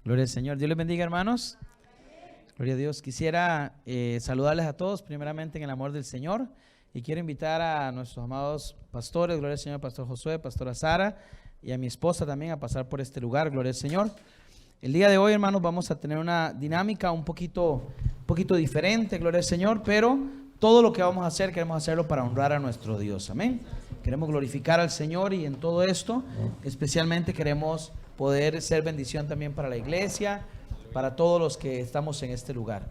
Gloria al Señor. Dios les bendiga, hermanos. Gloria a Dios. Quisiera saludarles a todos primeramente en el amor del Señor, y quiero invitar a nuestros amados pastores, gloria al Señor, Pastor Josué, Pastora Sara, y a mi esposa también a pasar por este lugar, gloria al Señor. El día de hoy, hermanos, vamos a tener una dinámica un poquito diferente, gloria al Señor, pero todo lo que vamos a hacer, queremos hacerlo para honrar a nuestro Dios, amén. Queremos glorificar al Señor, y en todo esto, especialmente queremos poder ser bendición también para la iglesia, para todos los que estamos en este lugar.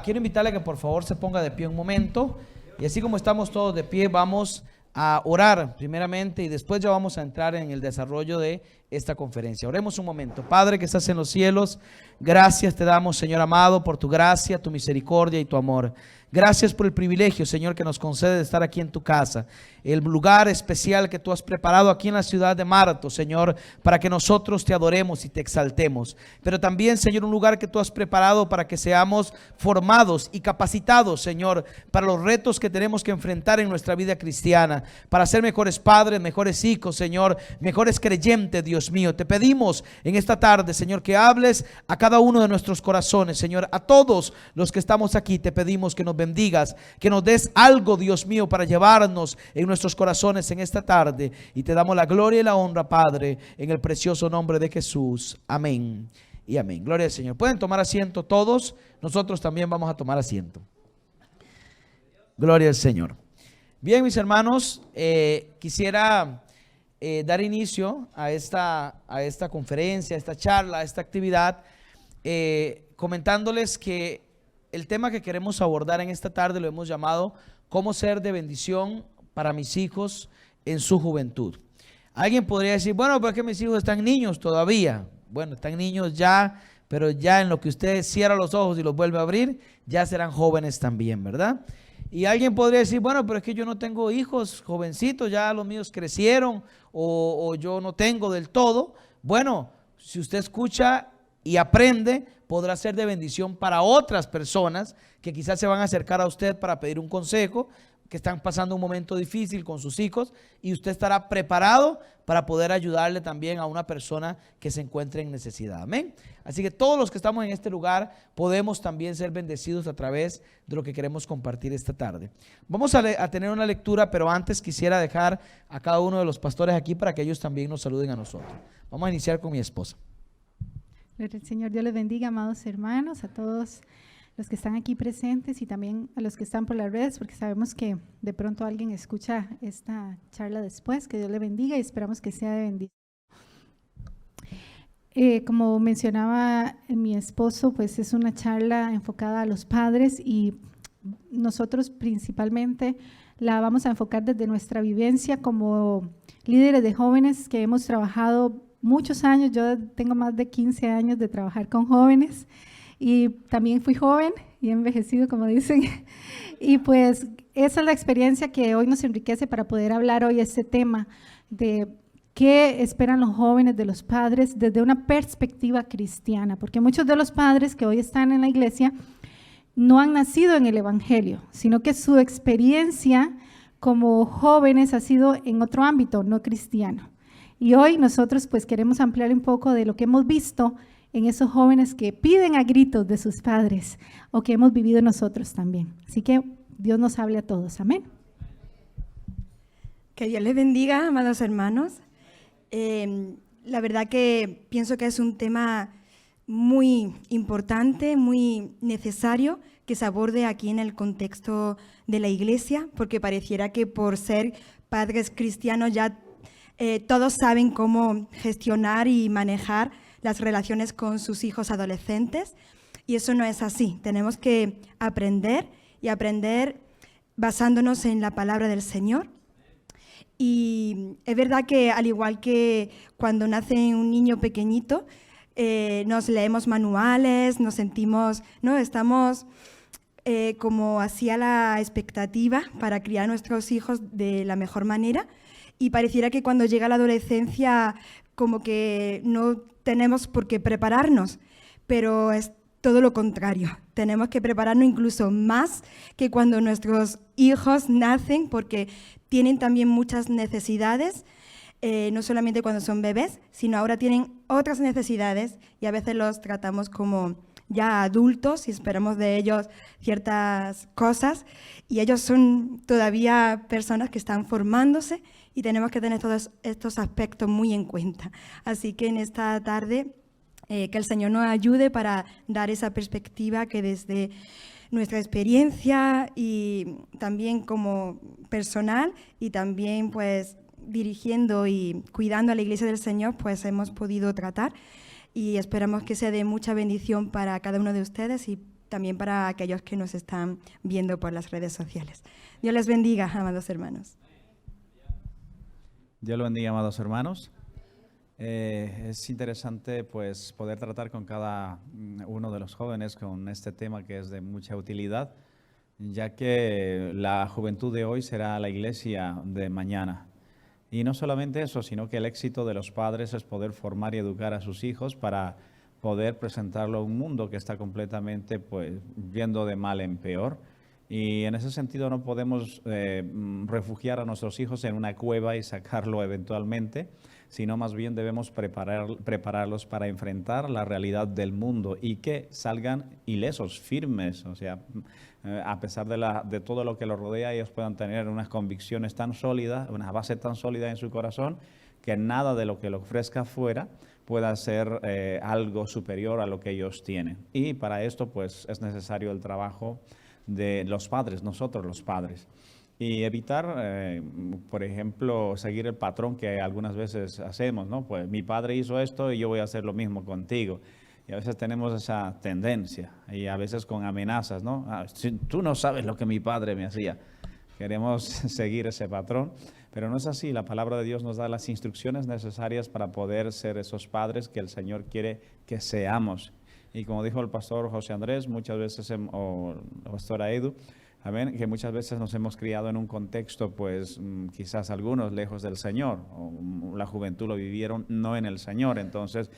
Quiero invitarle a que por favor se ponga de pie un momento, y así como estamos todos de pie, vamos a orar primeramente y después ya vamos a entrar en el desarrollo de esta conferencia. Oremos un momento. Padre que estás en los cielos, gracias te damos, Señor amado, por tu gracia, tu misericordia y tu amor. Gracias por el privilegio, Señor, que nos concede de estar aquí en tu casa, el lugar especial que tú has preparado aquí en la ciudad de Marto, Señor, para que nosotros te adoremos y te exaltemos. Pero también, Señor, un lugar que tú has preparado para que seamos formados y capacitados, Señor, para los retos que tenemos que enfrentar en nuestra vida cristiana, para ser mejores padres, mejores hijos, Señor, mejores creyentes, Dios mío. Te pedimos en esta tarde, Señor, que hables a cada uno de nuestros corazones, Señor, a todos los que estamos aquí. Te pedimos que nos bendigas, que nos des algo, Dios mío, para llevarnos en nuestros corazones en esta tarde, y te damos la gloria y la honra, Padre, en el precioso nombre de Jesús. Amén y amén. Gloria al Señor. Pueden tomar asiento todos, nosotros también vamos a tomar asiento. Gloria al Señor. Bien, mis hermanos, quisiera dar inicio a esta conferencia, a esta charla, a esta actividad, comentándoles que el tema que queremos abordar en esta tarde lo hemos llamado "Cómo ser de bendición para mis hijos en su juventud". Alguien podría decir, bueno, pero es que mis hijos están niños todavía. Bueno, están niños ya, pero ya en lo que usted cierra los ojos y los vuelve a abrir, ya serán jóvenes también, ¿verdad? Y alguien podría decir, bueno, pero es que yo no tengo hijos jovencitos, ya los míos crecieron, o yo no tengo del todo. Bueno, si usted escucha y aprende, podrá ser de bendición para otras personas que quizás se van a acercar a usted para pedir un consejo, que están pasando un momento difícil con sus hijos, y usted estará preparado para poder ayudarle también a una persona que se encuentre en necesidad. Amén. Así que todos los que estamos en este lugar podemos también ser bendecidos a través de lo que queremos compartir esta tarde. Vamos a tener una lectura, pero antes quisiera dejar a cada uno de los pastores aquí para que ellos también nos saluden a nosotros. Vamos a iniciar con mi esposa. El Señor Dios les bendiga, amados hermanos, a todos los que están aquí presentes y también a los que están por las redes, porque sabemos que de pronto alguien escucha esta charla después. Que Dios le bendiga y esperamos que sea de bendición. Como mencionaba mi esposo, pues es una charla enfocada a los padres, y nosotros principalmente la vamos a enfocar desde nuestra vivencia como líderes de jóvenes que hemos trabajado muchos años. Yo tengo más de 15 años de trabajar con jóvenes, y también fui joven y he envejecido, como dicen. Y pues esa es la experiencia que hoy nos enriquece para poder hablar hoy este tema de qué esperan los jóvenes de los padres desde una perspectiva cristiana, porque muchos de los padres que hoy están en la iglesia no han nacido en el evangelio, sino que su experiencia como jóvenes ha sido en otro ámbito, no cristiano. Y hoy nosotros pues queremos ampliar un poco de lo que hemos visto en esos jóvenes que piden a gritos de sus padres, o que hemos vivido nosotros también. Así que Dios nos hable a todos. Amén. Que Dios les bendiga, amados hermanos. La verdad que pienso que es un tema muy importante, muy necesario que se aborde aquí en el contexto de la iglesia, porque pareciera que por ser padres cristianos ya todos saben cómo gestionar y manejar las relaciones con sus hijos adolescentes, y eso no es así. Tenemos que aprender, y aprender basándonos en la palabra del Señor. Y es verdad que al igual que cuando nace un niño pequeñito, nos leemos manuales, nos sentimos, ¿no? Estamos como así a la expectativa para criar a nuestros hijos de la mejor manera, y pareciera que cuando llega la adolescencia como que no tenemos por qué prepararnos, pero es todo lo contrario. Tenemos que prepararnos incluso más que cuando nuestros hijos nacen, porque tienen también muchas necesidades no solamente cuando son bebés, sino ahora tienen otras necesidades y a veces los tratamos como ya adultos y esperamos de ellos ciertas cosas y ellos son todavía personas que están formándose y tenemos que tener todos estos aspectos muy en cuenta. Así que en esta tarde que el Señor nos ayude para dar esa perspectiva que desde nuestra experiencia y también como personal y también pues dirigiendo y cuidando a la Iglesia del Señor, pues hemos podido tratar y esperamos que sea de mucha bendición para cada uno de ustedes y también para aquellos que nos están viendo por las redes sociales. Dios les bendiga, amados hermanos. Dios lo bendiga, amados hermanos. Es interesante pues poder tratar con cada uno de los jóvenes con este tema que es de mucha utilidad, ya que la juventud de hoy será la iglesia de mañana. Y no solamente eso, sino que el éxito de los padres es poder formar y educar a sus hijos para poder presentarlo a un mundo que está completamente pues yendo de mal en peor. Y en ese sentido no podemos refugiar a nuestros hijos en una cueva y sacarlo eventualmente, sino más bien debemos prepararlos para enfrentar la realidad del mundo y que salgan ilesos, firmes, o sea, a pesar de todo lo que los rodea, ellos puedan tener unas convicciones tan sólidas, una base tan sólida en su corazón, que nada de lo que le ofrezca afuera pueda ser algo superior a lo que ellos tienen. Y para esto pues es necesario el trabajo de los padres, nosotros los padres. Y evitar, por ejemplo, seguir el patrón que algunas veces hacemos, ¿no? Pues mi padre hizo esto y yo voy a hacer lo mismo contigo. Y a veces tenemos esa tendencia, y a veces con amenazas, ¿no? Tú no sabes lo que mi padre me hacía. Queremos seguir ese patrón, pero no es así. La palabra de Dios nos da las instrucciones necesarias para poder ser esos padres que el Señor quiere que seamos. Y como dijo el pastor José Andrés, muchas veces, o la pastora Edu, amén, que muchas veces nos hemos criado en un contexto, pues quizás algunos lejos del Señor, o la juventud lo vivieron no en el Señor. Entonces,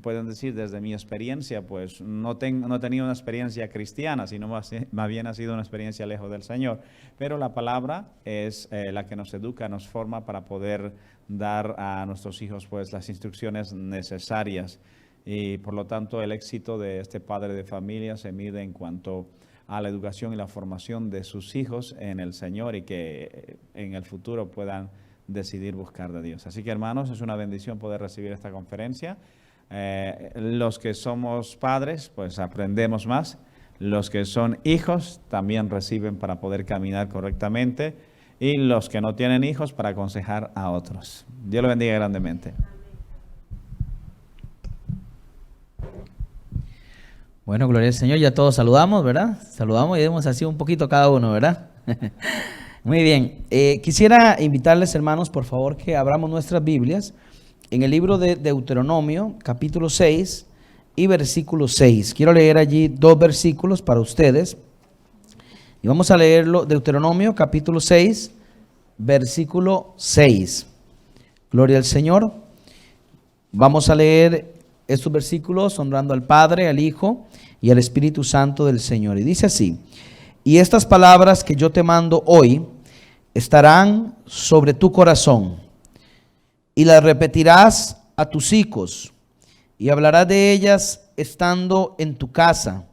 pueden decir desde mi experiencia, pues no he tenido una experiencia cristiana, sino más bien ha sido una experiencia lejos del Señor. Pero la palabra es la que nos educa, nos forma para poder dar a nuestros hijos pues las instrucciones necesarias. Y por lo tanto el éxito de este padre de familia se mide en cuanto a la educación y la formación de sus hijos en el Señor y que en el futuro puedan decidir buscar de Dios. Así que hermanos, es una bendición poder recibir esta conferencia. Los que somos padres, pues aprendemos más. Los que son hijos también reciben para poder caminar correctamente. Y los que no tienen hijos para aconsejar a otros. Dios lo bendiga grandemente. Bueno, gloria al Señor, ya todos saludamos, ¿verdad? Saludamos y demos así un poquito cada uno, ¿verdad? Muy bien, quisiera invitarles, hermanos, por favor, que abramos nuestras Biblias en el libro de Deuteronomio, capítulo 6 y versículo 6. Quiero leer allí 2 versículos para ustedes. Y vamos a leerlo, Deuteronomio, capítulo 6, versículo 6. Gloria al Señor. Vamos a leer estos versículos honrando al Padre, al Hijo y al Espíritu Santo del Señor. Y dice así: y estas palabras que yo te mando hoy estarán sobre tu corazón, y las repetirás a tus hijos, y hablarás de ellas estando en tu casa,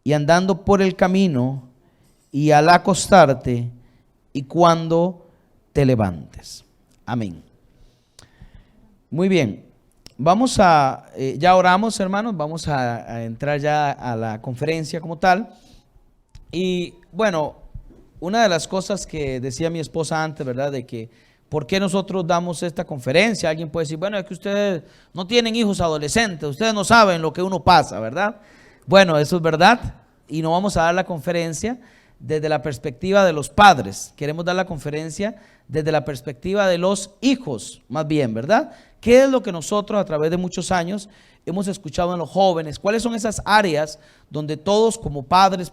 y andando por el camino, y al acostarte, y cuando te levantes. Amén. Muy bien. Vamos a, ya oramos, hermanos, vamos a entrar ya a la conferencia como tal. Y bueno, una de las cosas que decía mi esposa antes, ¿verdad? De que, ¿por qué nosotros damos esta conferencia? Alguien puede decir, bueno, es que ustedes no tienen hijos adolescentes, ustedes no saben lo que uno pasa, ¿verdad? Bueno, eso es verdad, y no vamos a dar la conferencia desde la perspectiva de los padres. Queremos dar la conferencia desde la perspectiva de los hijos, más bien, ¿verdad? ¿Qué es lo que nosotros a través de muchos años hemos escuchado en los jóvenes? ¿Cuáles son esas áreas donde todos como padres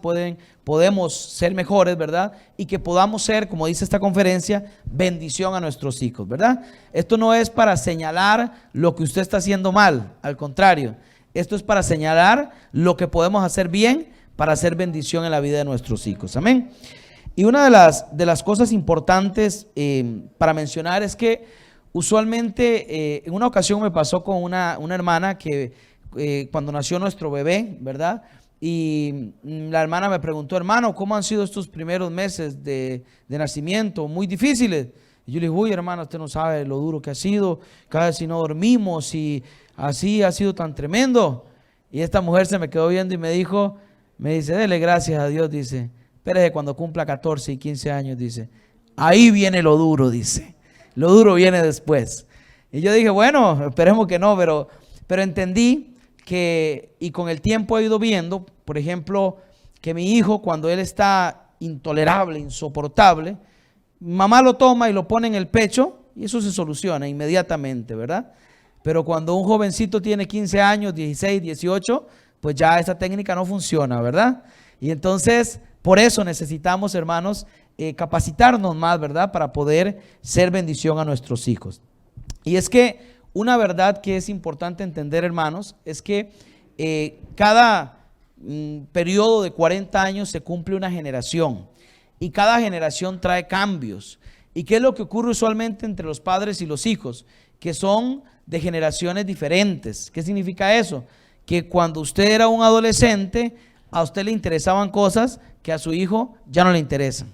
podemos ser mejores, ¿verdad? Y que podamos ser, como dice esta conferencia, bendición a nuestros hijos, ¿verdad? Esto no es para señalar lo que usted está haciendo mal, al contrario, esto es para señalar lo que podemos hacer bien para hacer bendición en la vida de nuestros hijos. Amén. Y una de las cosas importantes para mencionar es que usualmente, en una ocasión me pasó con una hermana que cuando nació nuestro bebé, ¿verdad? Y la hermana me preguntó, hermano, ¿cómo han sido estos primeros meses de nacimiento? Muy difíciles. Y yo le dije, uy, hermano, usted no sabe lo duro que ha sido, cada vez si no dormimos y así ha sido tan tremendo. Y esta mujer se me quedó viendo y me dice, dele gracias a Dios, dice, espérese cuando cumpla 14 y 15 años, dice, ahí viene lo duro, dice, lo duro viene después. Y yo dije, bueno, esperemos que no, pero entendí que, y con el tiempo he ido viendo, por ejemplo, que mi hijo cuando él está intolerable, insoportable, mamá lo toma y lo pone en el pecho y eso se soluciona inmediatamente, ¿verdad? Pero cuando un jovencito tiene 15 años, 16, 18, pues ya esa técnica no funciona, ¿verdad? Y entonces, por eso necesitamos, hermanos, capacitarnos más, ¿verdad? Para poder ser bendición a nuestros hijos. Y es que una verdad que es importante entender, hermanos, es que cada periodo de 40 años se cumple una generación y cada generación trae cambios. ¿Y qué es lo que ocurre usualmente entre los padres y los hijos? Que son de generaciones diferentes. ¿Qué significa eso? Que cuando usted era un adolescente, a usted le interesaban cosas que a su hijo ya no le interesan.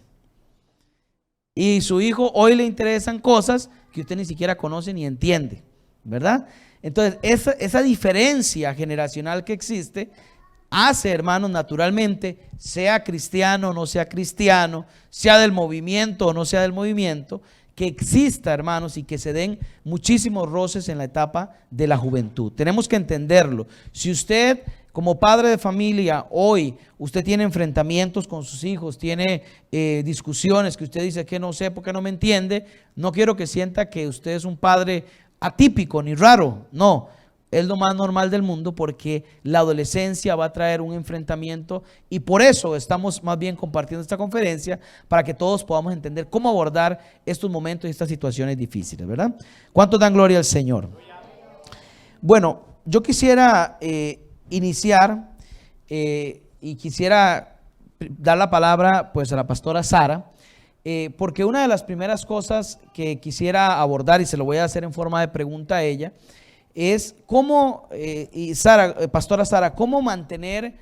Y su hijo hoy le interesan cosas que usted ni siquiera conoce ni entiende, ¿verdad? Entonces, esa diferencia generacional que existe hace, hermanos, naturalmente, sea cristiano o no sea cristiano, sea del movimiento o no sea del movimiento, que exista, hermanos, y que se den muchísimos roces en la etapa de la juventud. Tenemos que entenderlo. Si usted, como padre de familia, hoy usted tiene enfrentamientos con sus hijos, tiene discusiones que usted dice que no sé por qué no me entiende, no quiero que sienta que usted es un padre atípico ni raro, no. Es lo más normal del mundo porque la adolescencia va a traer un enfrentamiento y por eso estamos más bien compartiendo esta conferencia para que todos podamos entender cómo abordar estos momentos y estas situaciones difíciles, ¿verdad? ¿Cuántos dan gloria al Señor? Bueno, yo quisiera iniciar y quisiera dar la palabra pues a la pastora Sara, porque una de las primeras cosas que quisiera abordar, y se lo voy a hacer en forma de pregunta a ella, es cómo, pastora Sara, cómo mantener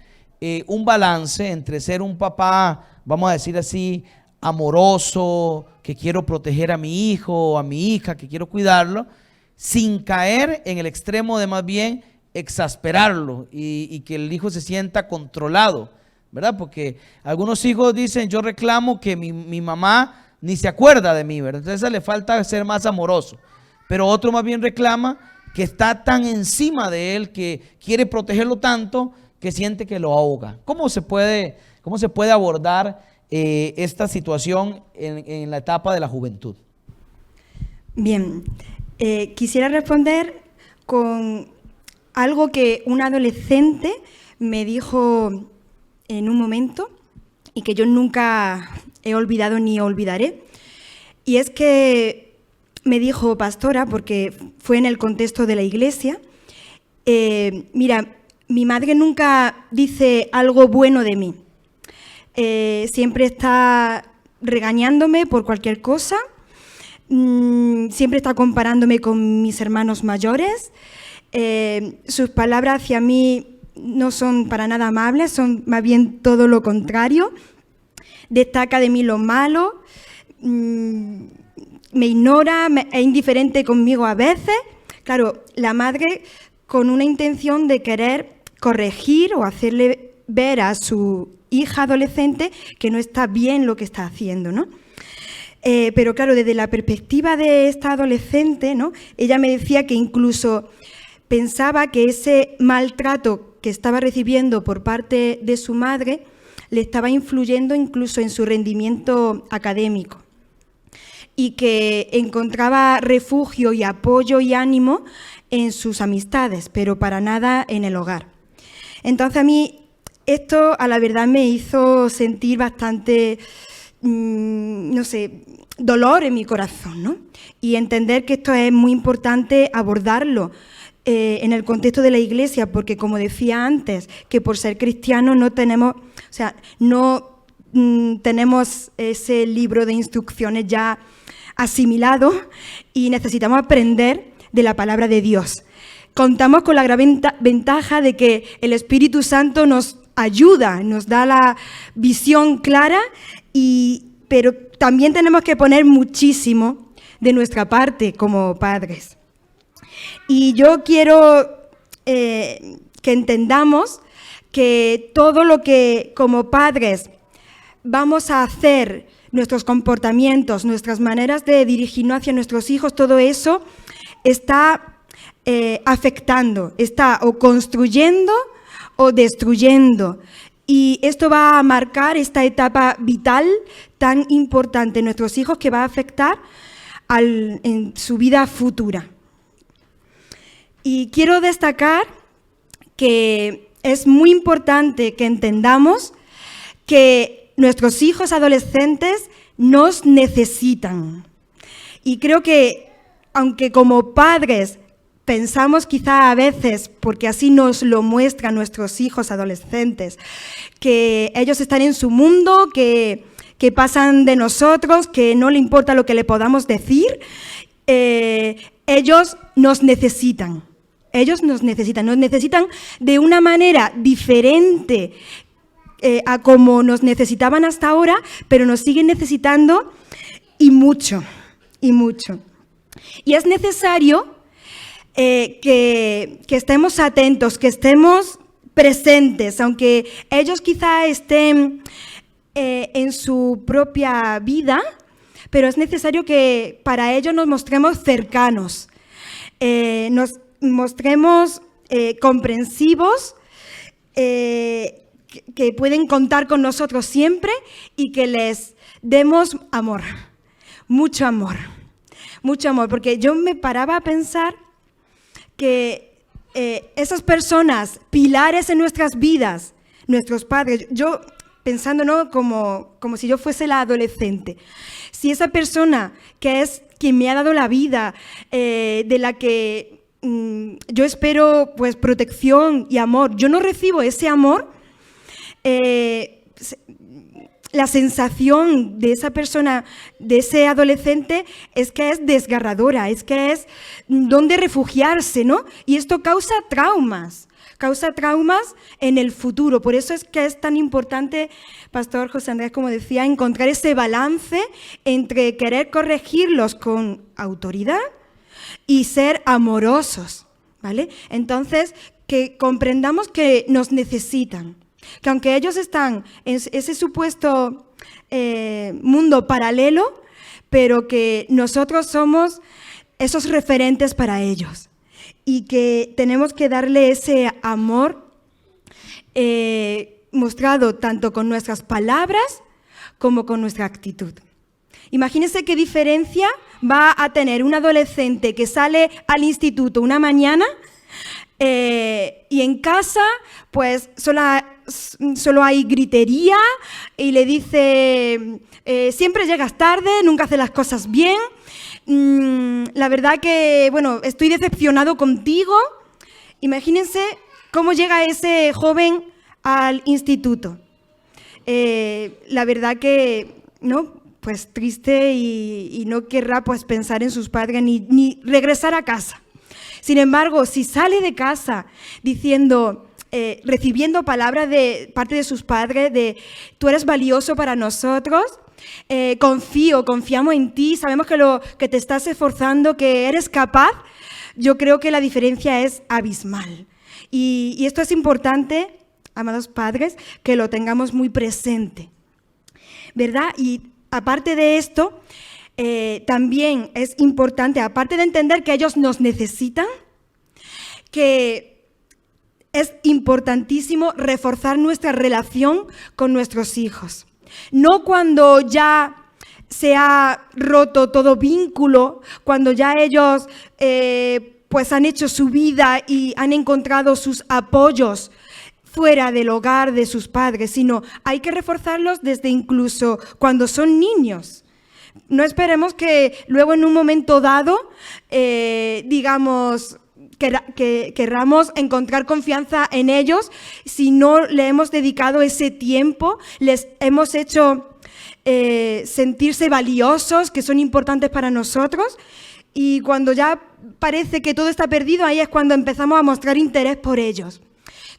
un balance entre ser un papá, vamos a decir así, amoroso, que quiero proteger a mi hijo o a mi hija, que quiero cuidarlo, sin caer en el extremo de más bien exasperarlo y que el hijo se sienta controlado, ¿verdad? Porque algunos hijos dicen, yo reclamo que mi mamá ni se acuerda de mí, ¿verdad? Entonces le falta ser más amoroso, pero otro más bien reclama que está tan encima de él, que quiere protegerlo tanto, que siente que lo ahoga. ¿Cómo se puede abordar esta situación en la etapa de la juventud? Bien, quisiera responder con algo que un adolescente me dijo en un momento y que yo nunca he olvidado ni olvidaré. Y es que me dijo, pastora, porque fue en el contexto de la iglesia, mira, mi madre nunca dice algo bueno de mí. Siempre está regañándome por cualquier cosa, siempre está comparándome con mis hermanos mayores. Sus palabras hacia mí no son para nada amables, son más bien todo lo contrario. Destaca de mí lo malo, me ignora, es indiferente conmigo a veces. Claro, la madre con una intención de querer corregir o hacerle ver a su hija adolescente que no está bien lo que está haciendo, ¿no? Pero claro, desde la perspectiva de esta adolescente, ¿no? Ella me decía que incluso pensaba que ese maltrato que estaba recibiendo por parte de su madre le estaba influyendo incluso en su rendimiento académico y que encontraba refugio y apoyo y ánimo en sus amistades, pero para nada en el hogar. Entonces a mí esto a la verdad me hizo sentir bastante, no sé, dolor en mi corazón, ¿no? Y entender que esto es muy importante abordarlo en el contexto de la iglesia, porque como decía antes, que por ser cristianos no tenemos, o sea, no tenemos ese libro de instrucciones ya asimilado y necesitamos aprender de la palabra de Dios. Contamos con la gran ventaja de que el Espíritu Santo nos ayuda, nos da la visión clara, pero también tenemos que poner muchísimo de nuestra parte como padres. Y yo quiero que entendamos que todo lo que como padres vamos a hacer, nuestros comportamientos, nuestras maneras de dirigirnos hacia nuestros hijos, todo eso está afectando, está o construyendo o destruyendo. Y esto va a marcar esta etapa vital tan importante en nuestros hijos que va a afectar en su vida futura. Y quiero destacar que es muy importante que entendamos que nuestros hijos adolescentes nos necesitan. Y creo que, aunque como padres pensamos quizá a veces, porque así nos lo muestran nuestros hijos adolescentes, que ellos están en su mundo, que pasan de nosotros, que no le importa lo que le podamos decir, ellos nos necesitan. Ellos nos necesitan de una manera diferente a como nos necesitaban hasta ahora, pero nos siguen necesitando y mucho, y mucho. Y es necesario que estemos atentos, que estemos presentes, aunque ellos quizá estén en su propia vida, pero es necesario que para ellos nos mostremos cercanos, nos mostremos comprensivos, que pueden contar con nosotros siempre y que les demos amor, mucho amor, porque yo me paraba a pensar que esas personas, pilares en nuestras vidas, nuestros padres, yo pensando, ¿no?, como si yo fuese la adolescente, si esa persona que es quien me ha dado la vida, de la que yo espero pues protección y amor, yo no recibo ese amor, la sensación de esa persona, de ese adolescente, es que es desgarradora, es que es donde refugiarse, ¿no? Y esto causa traumas en el futuro. Por eso es que es tan importante, Pastor José Andrés, como decía, encontrar ese balance entre querer corregirlos con autoridad y ser amorosos, ¿vale? Entonces, que comprendamos que nos necesitan, que aunque ellos están en ese supuesto mundo paralelo, pero que nosotros somos esos referentes para ellos y que tenemos que darle ese amor mostrado tanto con nuestras palabras como con nuestra actitud. Imagínense qué diferencia va a tener un adolescente que sale al instituto una mañana y en casa pues solo hay gritería y le dice siempre llegas tarde, nunca haces las cosas bien, la verdad que, bueno, estoy decepcionado contigo. Imagínense cómo llega ese joven al instituto. La verdad que, ¿no?, pues triste y no querrá pues pensar en sus padres ni regresar a casa. Sin embargo, si sale de casa diciendo, recibiendo palabras de parte de sus padres de tú eres valioso para nosotros, confiamos en ti, sabemos que te estás esforzando, que eres capaz, yo creo que la diferencia es abismal. Y esto es importante, amados padres, que lo tengamos muy presente, ¿verdad? Y aparte de esto, también es importante, aparte de entender que ellos nos necesitan, que es importantísimo reforzar nuestra relación con nuestros hijos. No cuando ya se ha roto todo vínculo, cuando ya ellos pues han hecho su vida y han encontrado sus apoyos fuera del hogar de sus padres, sino hay que reforzarlos desde incluso cuando son niños. No esperemos que luego en un momento dado digamos querramos encontrar confianza en ellos si no le hemos dedicado ese tiempo, les hemos hecho sentirse valiosos, que son importantes para nosotros, y cuando ya parece que todo está perdido, ahí es cuando empezamos a mostrar interés por ellos.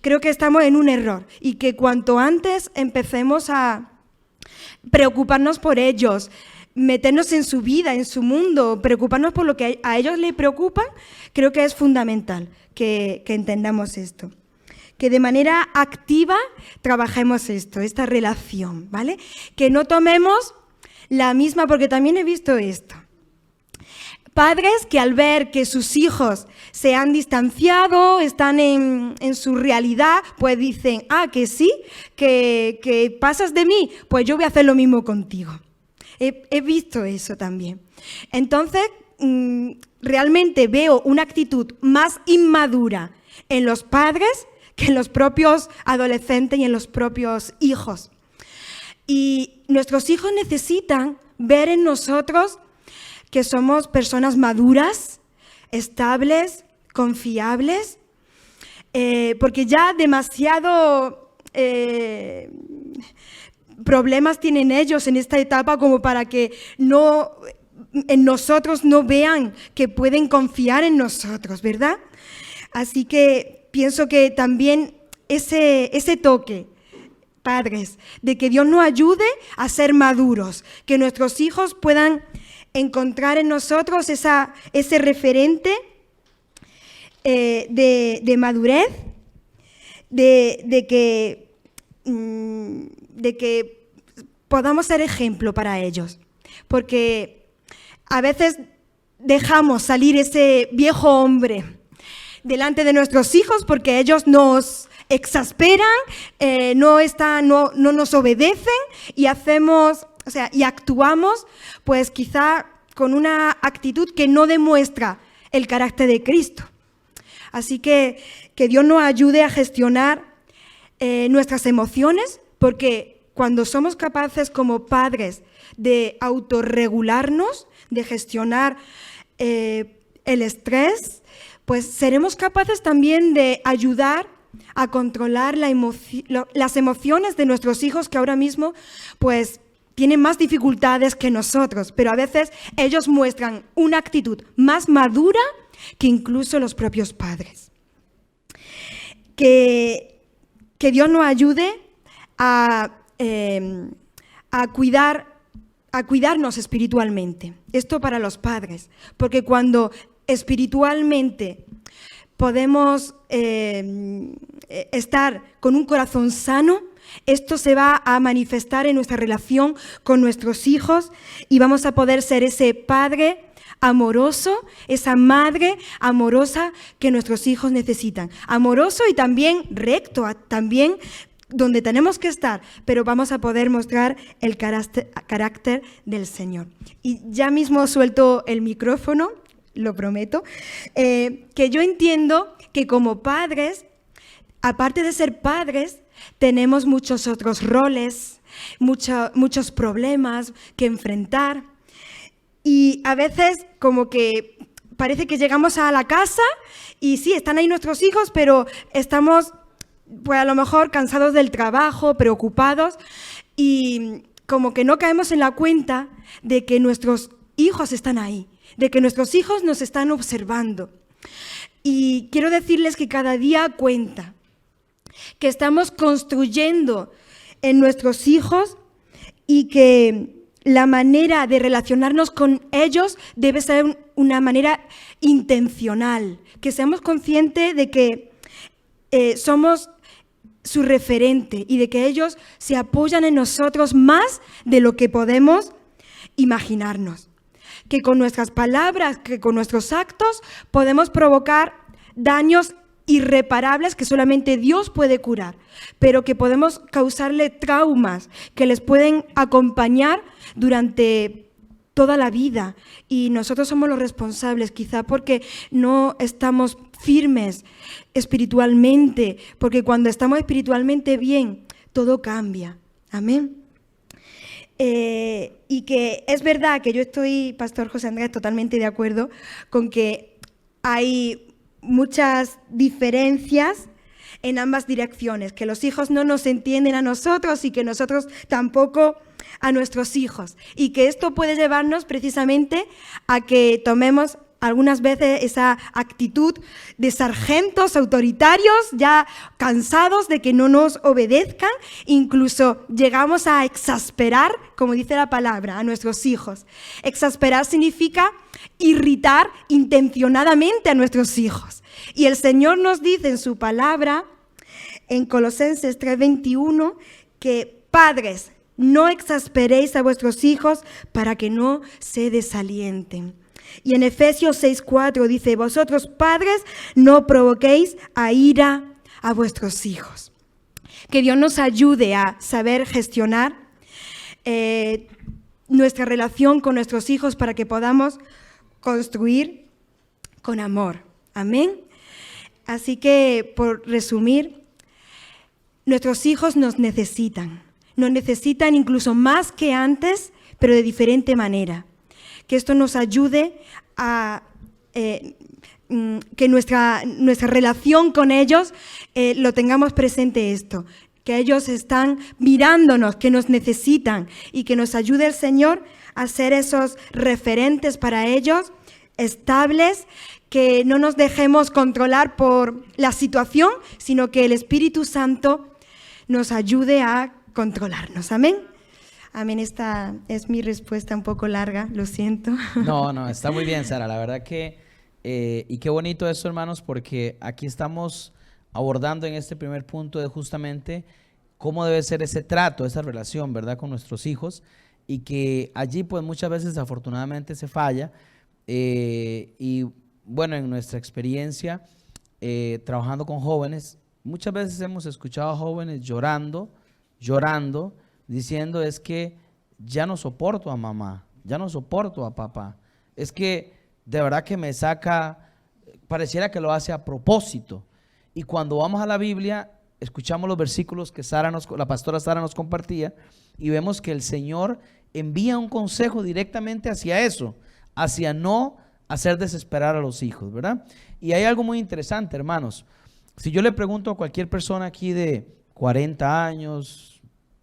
Creo que estamos en un error y que cuanto antes empecemos a preocuparnos por ellos, meternos en su vida, en su mundo, preocuparnos por lo que a ellos les preocupa, creo que es fundamental que entendamos esto. Que de manera activa trabajemos esta relación, ¿vale? Que no tomemos la misma, porque también he visto esto. Padres que al ver que sus hijos se han distanciado, están en su realidad, pues dicen, que sí, que pasas de mí, pues yo voy a hacer lo mismo contigo. He visto eso también. Entonces, realmente veo una actitud más inmadura en los padres que en los propios adolescentes y en los propios hijos. Y nuestros hijos necesitan ver en nosotros que somos personas maduras, estables, confiables, porque ya demasiado problemas tienen ellos en esta etapa como para que en nosotros no vean que pueden confiar en nosotros, ¿verdad? Así que pienso que también ese toque, padres, de que Dios nos ayude a ser maduros, que nuestros hijos puedan encontrar en nosotros ese referente de madurez, de que podamos ser ejemplo para ellos. Porque a veces dejamos salir ese viejo hombre delante de nuestros hijos porque ellos nos exasperan, no nos obedecen y y actuamos pues quizá con una actitud que no demuestra el carácter de Cristo. Así que Dios nos ayude a gestionar nuestras emociones, porque cuando somos capaces como padres de autorregularnos, de gestionar el estrés, pues seremos capaces también de ayudar a controlar las emociones de nuestros hijos, que ahora mismo pues tienen más dificultades que nosotros, pero a veces ellos muestran una actitud más madura que incluso los propios padres. Que Dios nos ayude a cuidarnos espiritualmente. Esto para los padres, porque cuando espiritualmente podemos estar con un corazón sano, esto se va a manifestar en nuestra relación con nuestros hijos y vamos a poder ser ese padre amoroso, esa madre amorosa que nuestros hijos necesitan. Amoroso y también recto, también donde tenemos que estar, pero vamos a poder mostrar el carácter del Señor. Y ya mismo suelto el micrófono, lo prometo, que yo entiendo que como padres, aparte de ser padres, tenemos muchos otros roles, muchos problemas que enfrentar. Y a veces como que parece que llegamos a la casa y sí, están ahí nuestros hijos, pero estamos pues a lo mejor cansados del trabajo, preocupados, y como que no caemos en la cuenta de que nuestros hijos están ahí, de que nuestros hijos nos están observando. Y quiero decirles que cada día cuenta, que estamos construyendo en nuestros hijos y que la manera de relacionarnos con ellos debe ser una manera intencional, que seamos conscientes de que somos su referente y de que ellos se apoyan en nosotros más de lo que podemos imaginarnos. Que con nuestras palabras, que con nuestros actos podemos provocar daños irreparables que solamente Dios puede curar, pero que podemos causarle traumas que les pueden acompañar durante toda la vida, y nosotros somos los responsables, quizá porque no estamos firmes espiritualmente, porque cuando estamos espiritualmente bien, todo cambia. Amén. Y que es verdad que yo estoy, Pastor José Andrés, totalmente de acuerdo con que hay muchas diferencias en ambas direcciones, que los hijos no nos entienden a nosotros y que nosotros tampoco a nuestros hijos. Y que esto puede llevarnos precisamente a que tomemos algunas veces esa actitud de sargentos autoritarios, ya cansados de que no nos obedezcan, incluso llegamos a exasperar, como dice la palabra, a nuestros hijos. Exasperar significa irritar intencionadamente a nuestros hijos. Y el Señor nos dice en su palabra, en Colosenses 3:21, que padres, no exasperéis a vuestros hijos para que no se desalienten. Y en Efesios 6:4 dice, vosotros padres no provoquéis a ira a vuestros hijos. Que Dios nos ayude a saber gestionar nuestra relación con nuestros hijos para que podamos construir con amor. Amén. Así que, por resumir, nuestros hijos nos necesitan incluso más que antes, pero de diferente manera. Que esto nos ayude a que nuestra relación con ellos lo tengamos presente esto, que ellos están mirándonos, que nos necesitan y que nos ayude el Señor a ser esos referentes para ellos, estables, que no nos dejemos controlar por la situación, sino que el Espíritu Santo nos ayude a controlarnos. Amén. Amén, esta es mi respuesta un poco larga, lo siento. No, está muy bien, Sara, la verdad que, y qué bonito eso, hermanos, porque aquí estamos abordando en este primer punto de justamente cómo debe ser ese trato, esa relación, ¿verdad?, con nuestros hijos, y que allí pues muchas veces afortunadamente se falla, y bueno, en nuestra experiencia trabajando con jóvenes, muchas veces hemos escuchado a jóvenes llorando, diciendo es que ya no soporto a mamá, ya no soporto a papá, es que de verdad que me saca, pareciera que lo hace a propósito. Y cuando vamos a la Biblia, escuchamos los versículos que la pastora Sara nos compartía y vemos que el Señor envía un consejo directamente hacia eso, hacia no hacer desesperar a los hijos, ¿verdad? Y hay algo muy interesante, hermanos. Si yo le pregunto a cualquier persona aquí de 40 años,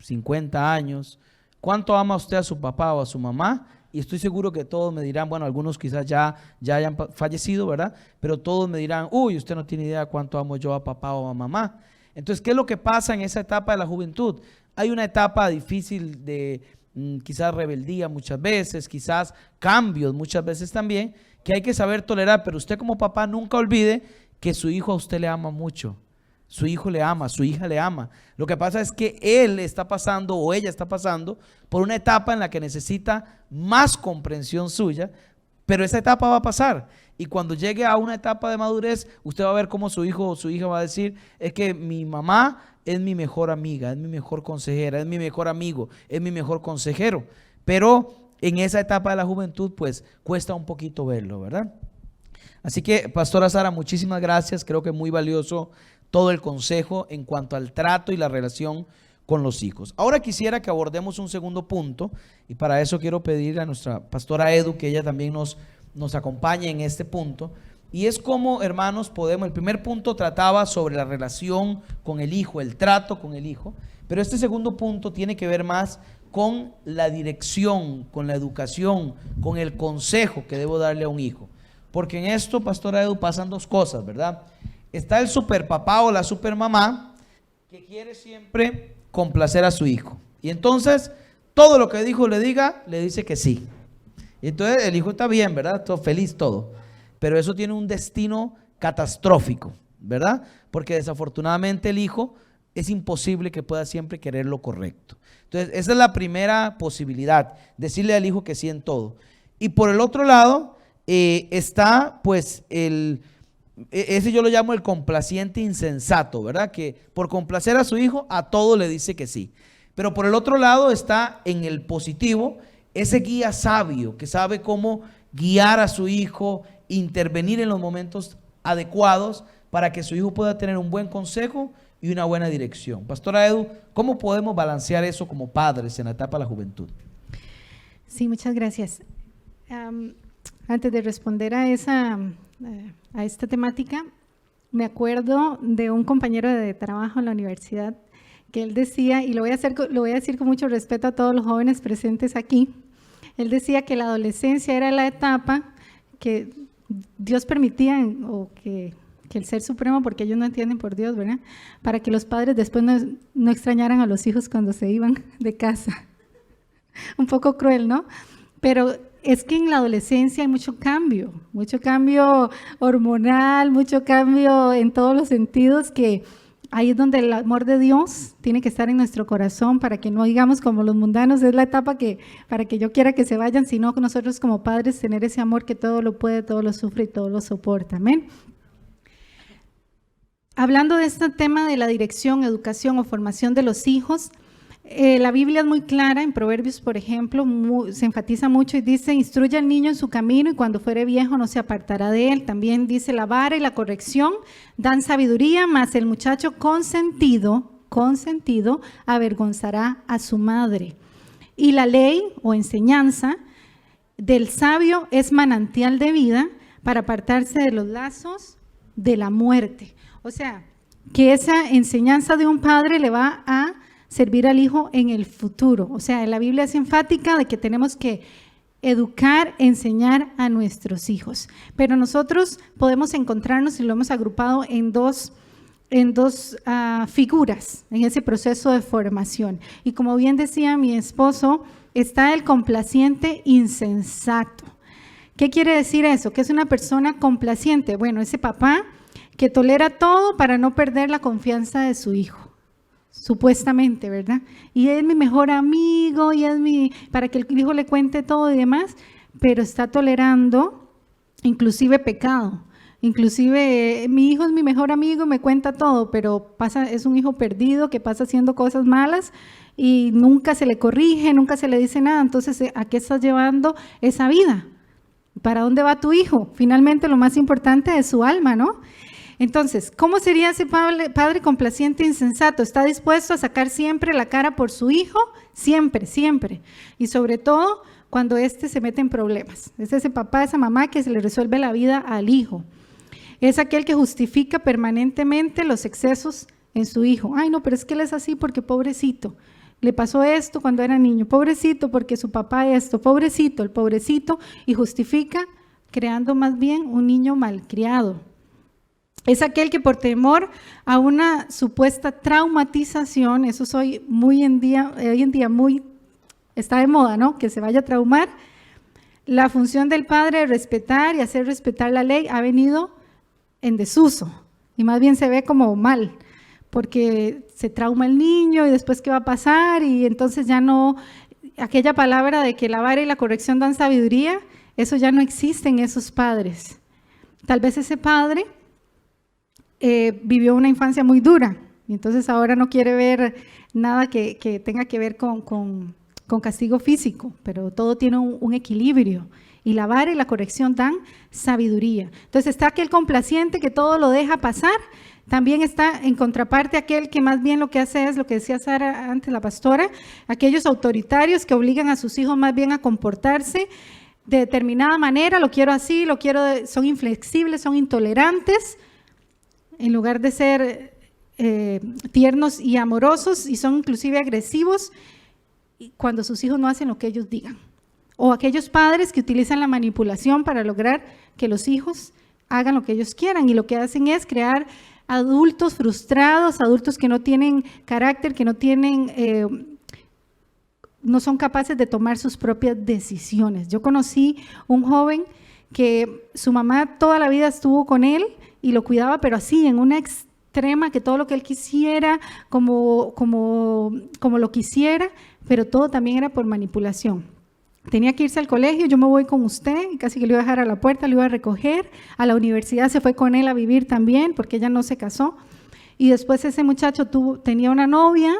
50 años, ¿cuánto ama usted a su papá o a su mamá? Y estoy seguro que todos me dirán, bueno, algunos quizás ya hayan fallecido, ¿verdad? Pero todos me dirán, uy, usted no tiene idea cuánto amo yo a papá o a mamá. Entonces, ¿qué es lo que pasa en esa etapa de la juventud? Hay una etapa difícil de quizás rebeldía muchas veces, quizás cambios muchas veces también, que hay que saber tolerar, pero usted como papá nunca olvide que su hijo a usted le ama mucho. Su hijo le ama, su hija le ama. Lo que pasa es que él está pasando o ella está pasando por una etapa en la que necesita más comprensión suya, pero esa etapa va a pasar. Y cuando llegue a una etapa de madurez, usted va a ver cómo su hijo o su hija va a decir, es que mi mamá es mi mejor amiga, es mi mejor consejera, es mi mejor amigo, es mi mejor consejero. Pero en esa etapa de la juventud, pues cuesta un poquito verlo, ¿verdad? Así que, pastora Sara, muchísimas gracias. Creo que es muy valioso todo el consejo en cuanto al trato y la relación con los hijos. Ahora quisiera que abordemos un segundo punto y para eso quiero pedir a nuestra pastora Edu que ella también nos acompañe en este punto. Y es como, hermanos, el primer punto trataba sobre la relación con el hijo, el trato con el hijo, pero este segundo punto tiene que ver más con la dirección, con la educación, con el consejo que debo darle a un hijo. Porque en esto, pastora Edu, pasan dos cosas, ¿verdad? Está el superpapá o la supermamá que quiere siempre complacer a su hijo. Y entonces, todo lo que el hijo le diga, le dice que sí. Y entonces el hijo está bien, ¿verdad? Todo feliz, todo. Pero eso tiene un destino catastrófico, ¿verdad? Porque desafortunadamente el hijo es imposible que pueda siempre querer lo correcto. Entonces, esa es la primera posibilidad, decirle al hijo que sí en todo. Y por el otro lado, está pues ese yo lo llamo el complaciente insensato, ¿verdad? Que por complacer a su hijo a todo le dice que sí. Pero por el otro lado está en el positivo ese guía sabio que sabe cómo guiar a su hijo, intervenir en los momentos adecuados para que su hijo pueda tener un buen consejo y una buena dirección. Pastora Edu, ¿cómo podemos balancear eso como padres en la etapa de la juventud? Sí, muchas gracias. Antes de responder a esa a esta temática, me acuerdo de un compañero de trabajo en la universidad que él decía, y lo voy a decir con mucho respeto a todos los jóvenes presentes aquí, él decía que la adolescencia era la etapa que Dios permitía, o que el Ser Supremo, porque ellos no entienden por Dios, ¿verdad?, para que los padres después no extrañaran a los hijos cuando se iban de casa. Un poco cruel, ¿no? Pero es que en la adolescencia hay mucho cambio hormonal, mucho cambio en todos los sentidos, que ahí es donde el amor de Dios tiene que estar en nuestro corazón, para que no digamos como los mundanos, es la etapa para que yo quiera que se vayan, sino que nosotros como padres tener ese amor que todo lo puede, todo lo sufre y todo lo soporta. Amén. Hablando de este tema de la dirección, educación o formación de los hijos, la Biblia es muy clara, en Proverbios, por ejemplo, se enfatiza mucho y dice: instruye al niño en su camino y cuando fuere viejo no se apartará de él. También dice: la vara y la corrección dan sabiduría, mas el muchacho consentido avergonzará a su madre. Y la ley o enseñanza del sabio es manantial de vida para apartarse de los lazos de la muerte. O sea, que esa enseñanza de un padre le va a servir al hijo en el futuro. O sea, la Biblia es enfática de que tenemos que educar, enseñar a nuestros hijos. Pero nosotros podemos encontrarnos, y lo hemos agrupado en dos figuras en ese proceso de formación. Y como bien decía mi esposo, está el complaciente insensato. ¿Qué quiere decir eso? ¿Qué es una persona complaciente? Bueno, ese papá que tolera todo para no perder la confianza de su hijo, supuestamente, ¿verdad? Y es mi mejor amigo, para que el hijo le cuente todo y demás, pero está tolerando inclusive pecado. Inclusive mi hijo es mi mejor amigo, me cuenta todo, pero es un hijo perdido que pasa haciendo cosas malas y nunca se le corrige, nunca se le dice nada. Entonces, ¿a qué estás llevando esa vida? ¿Para dónde va tu hijo? Finalmente, lo más importante es su alma, ¿no? Entonces, ¿cómo sería ese padre complaciente e insensato? Está dispuesto a sacar siempre la cara por su hijo, siempre, siempre. Y sobre todo, cuando éste se mete en problemas. Es ese papá, esa mamá que se le resuelve la vida al hijo. Es aquel que justifica permanentemente los excesos en su hijo. Ay, no, pero es que él es así porque pobrecito. Le pasó esto cuando era niño. Pobrecito porque su papá esto. Pobrecito, el pobrecito. Y justifica creando más bien un niño malcriado. Es aquel que por temor a una supuesta traumatización, eso hoy en día está de moda, ¿no? Que se vaya a traumar. La función del padre de respetar y hacer respetar la ley ha venido en desuso y más bien se ve como mal, porque se trauma el niño y después qué va a pasar, y entonces ya no, aquella palabra de que la vara y la corrección dan sabiduría, eso ya no existe en esos padres. Tal vez ese padre vivió una infancia muy dura y entonces ahora no quiere ver nada que tenga que ver con castigo físico, pero todo tiene un equilibrio, y la vara y la corrección dan sabiduría. Entonces está aquel complaciente que todo lo deja pasar. También está en contraparte aquel que más bien lo que hace es lo que decía Sara antes, la pastora, aquellos autoritarios que obligan a sus hijos más bien a comportarse de determinada manera. Lo quiero así, son inflexibles, son intolerantes, en lugar de ser tiernos y amorosos, y son inclusive agresivos cuando sus hijos no hacen lo que ellos digan. O aquellos padres que utilizan la manipulación para lograr que los hijos hagan lo que ellos quieran, y lo que hacen es crear adultos frustrados, adultos que no tienen carácter, que no son capaces de tomar sus propias decisiones. Yo conocí un joven que su mamá toda la vida estuvo con él y lo cuidaba, pero así, en una extrema, que todo lo que él quisiera, como lo quisiera, pero todo también era por manipulación. Tenía que irse al colegio, yo me voy con usted, y casi que lo iba a dejar a la puerta, lo iba a recoger. A la universidad se fue con él a vivir también, porque ella no se casó. Y después ese muchacho tenía una novia,